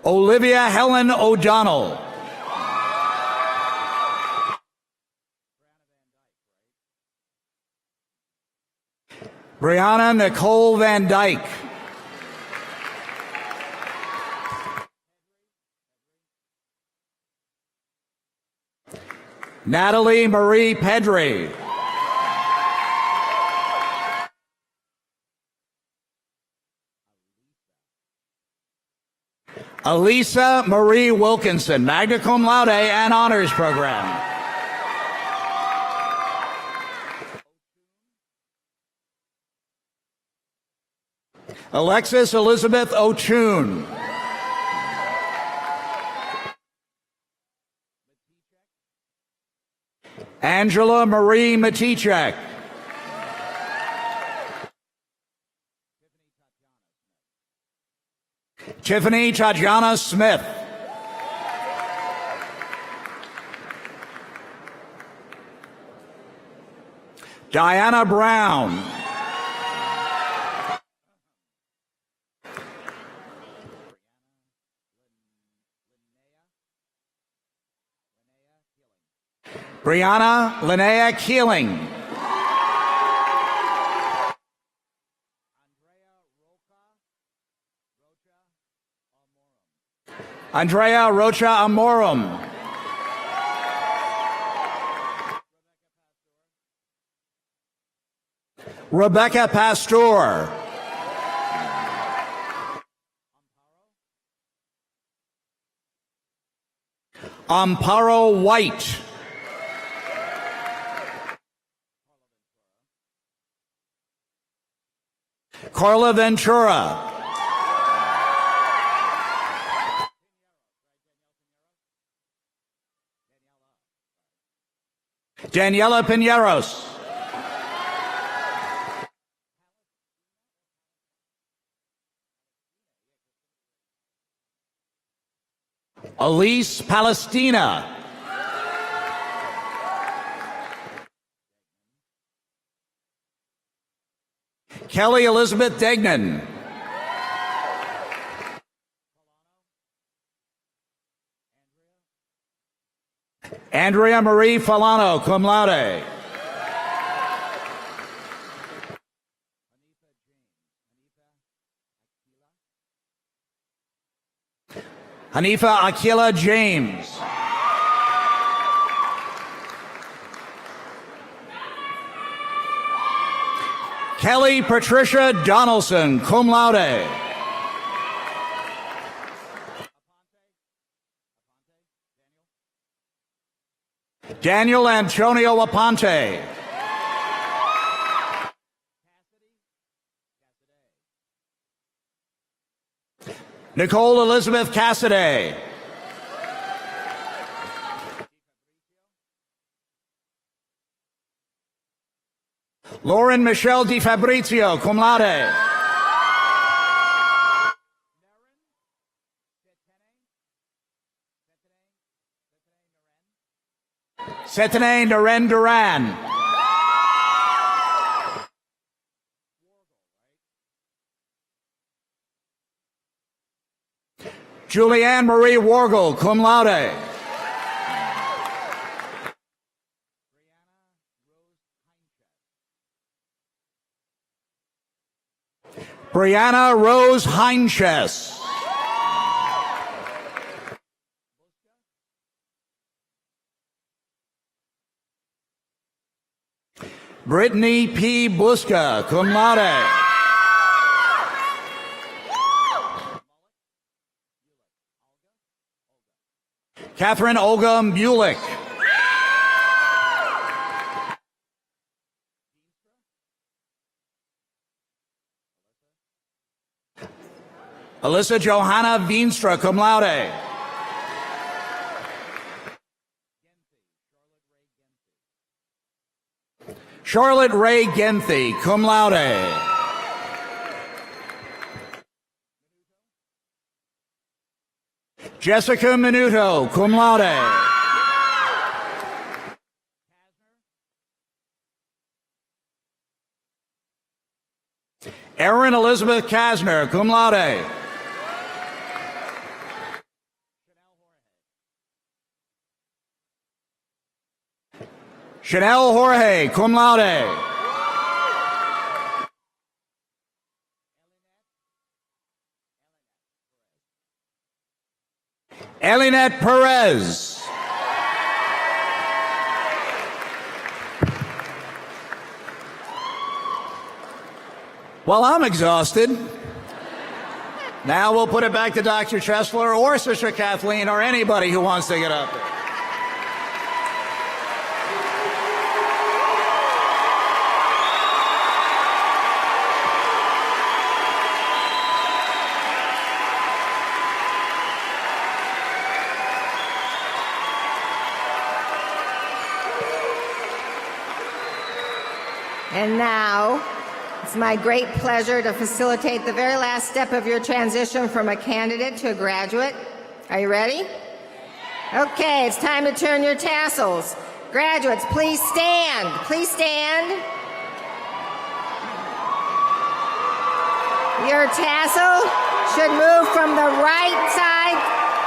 Olivia Helen O'Donnell. Brianna Nicole Van Dyke. Natalie Marie Pedri. Elisa Marie Wilkinson, magna cum laude and honors program. Alexis Elizabeth O'Toole. Angela Marie Matichek. Tiffany Tatiana Smith. Diana Brown. Brianna Linnea Keeling. Andrea Rocha Amorum. Rebecca Pastor. Amparo White. Carla Ventura. Daniela Piñeros. Elise Palestina. Kelly Elizabeth Degnan. Andrea Marie Falano, cum laude. Hanifa Akila James. Kelly Patricia Donaldson, cum laude. Daniel Antonio Aponte. Nicole Elizabeth Cassidy. Lauren Michelle Di Fabrizio, cum laude. Setene Naren Duran. Julianne Marie Wargle, cum laude. Brianna Rose Heinches. Brittany P. Buska, cum laude. Catherine Olga Mulick. Alyssa Johanna Veenstra, cum laude. Charlotte Ray Genthy, cum laude. Jessica Minuto, cum laude. Erin Elizabeth Kasner, cum laude. Chanel Jorge, cum laude. Elinette Perez. Well, I'm exhausted. Now we'll put it back to Dr. Chesler or Sister Kathleen or anybody who wants to get up there. And now, it's my great pleasure to facilitate the very last step of your transition from a candidate to a graduate. Are you ready? Okay, it's time to turn your tassels. Graduates, please stand. Please stand. Your tassel should move from the right side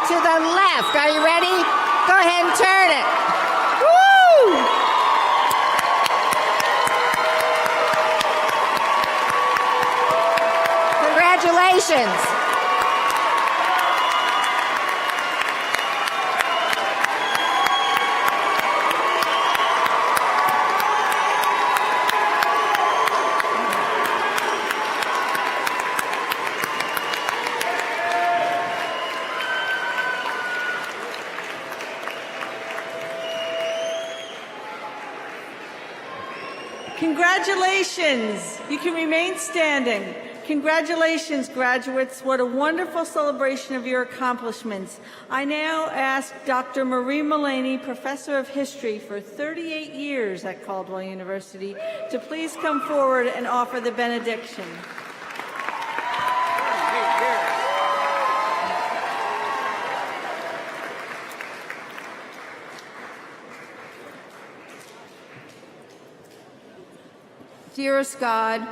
to the left. Are you ready? Go ahead and turn it. Woo! Congratulations. Congratulations. You can remain standing. Congratulations, graduates. What a wonderful celebration of your accomplishments. I now ask Dr. Marie Mullaney, Professor of History for 38 years at Caldwell University, to please come forward and offer the benediction. Dearest God,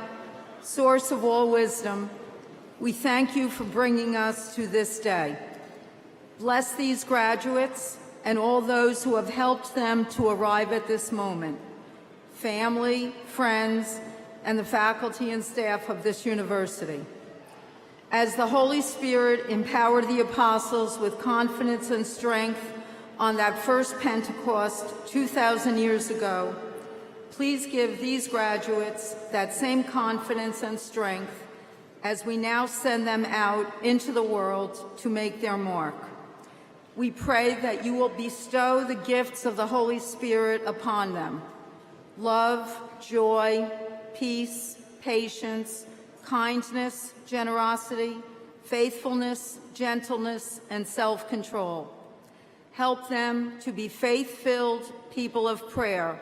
source of all wisdom, we thank you for bringing us to this day. Bless these graduates and all those who have helped them to arrive at this moment, family, friends, and the faculty and staff of this university. As the Holy Spirit empowered the apostles with confidence and strength on that first Pentecost 2,000 years ago, please give these graduates that same confidence and strength as we now send them out into the world to make their mark. We pray that you will bestow the gifts of the Holy Spirit upon them: love, joy, peace, patience, kindness, generosity, faithfulness, gentleness, and self-control. Help them to be faith-filled people of prayer,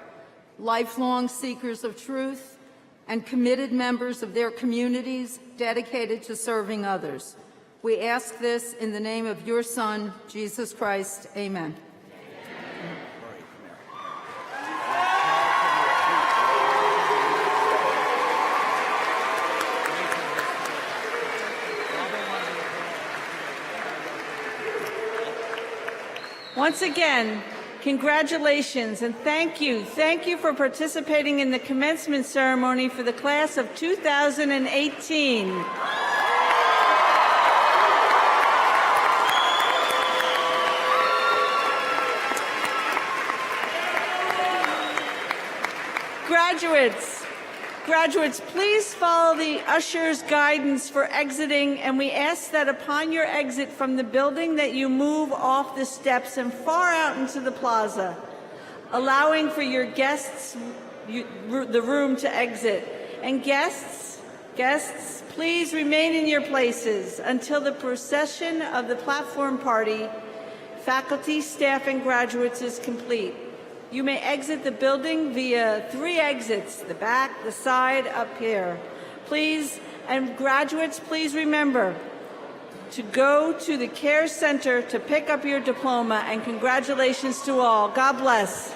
lifelong seekers of truth, and committed members of their communities dedicated to serving others. We ask this in the name of your Son, Jesus Christ. Amen. Once again, congratulations and thank you. Thank you for participating in the commencement ceremony for the class of 2018. Graduates, please follow the usher's guidance for exiting, and we ask that upon your exit from the building that you move off the steps and far out into the plaza, allowing for your guests the room to exit. And guests, please remain in your places until the procession of the platform party, faculty, staff, and graduates is complete. You may exit the building via 3 exits: the back, the side, up here. Please, and graduates, please remember to go to the Care Center to pick up your diploma, and congratulations to all. God bless.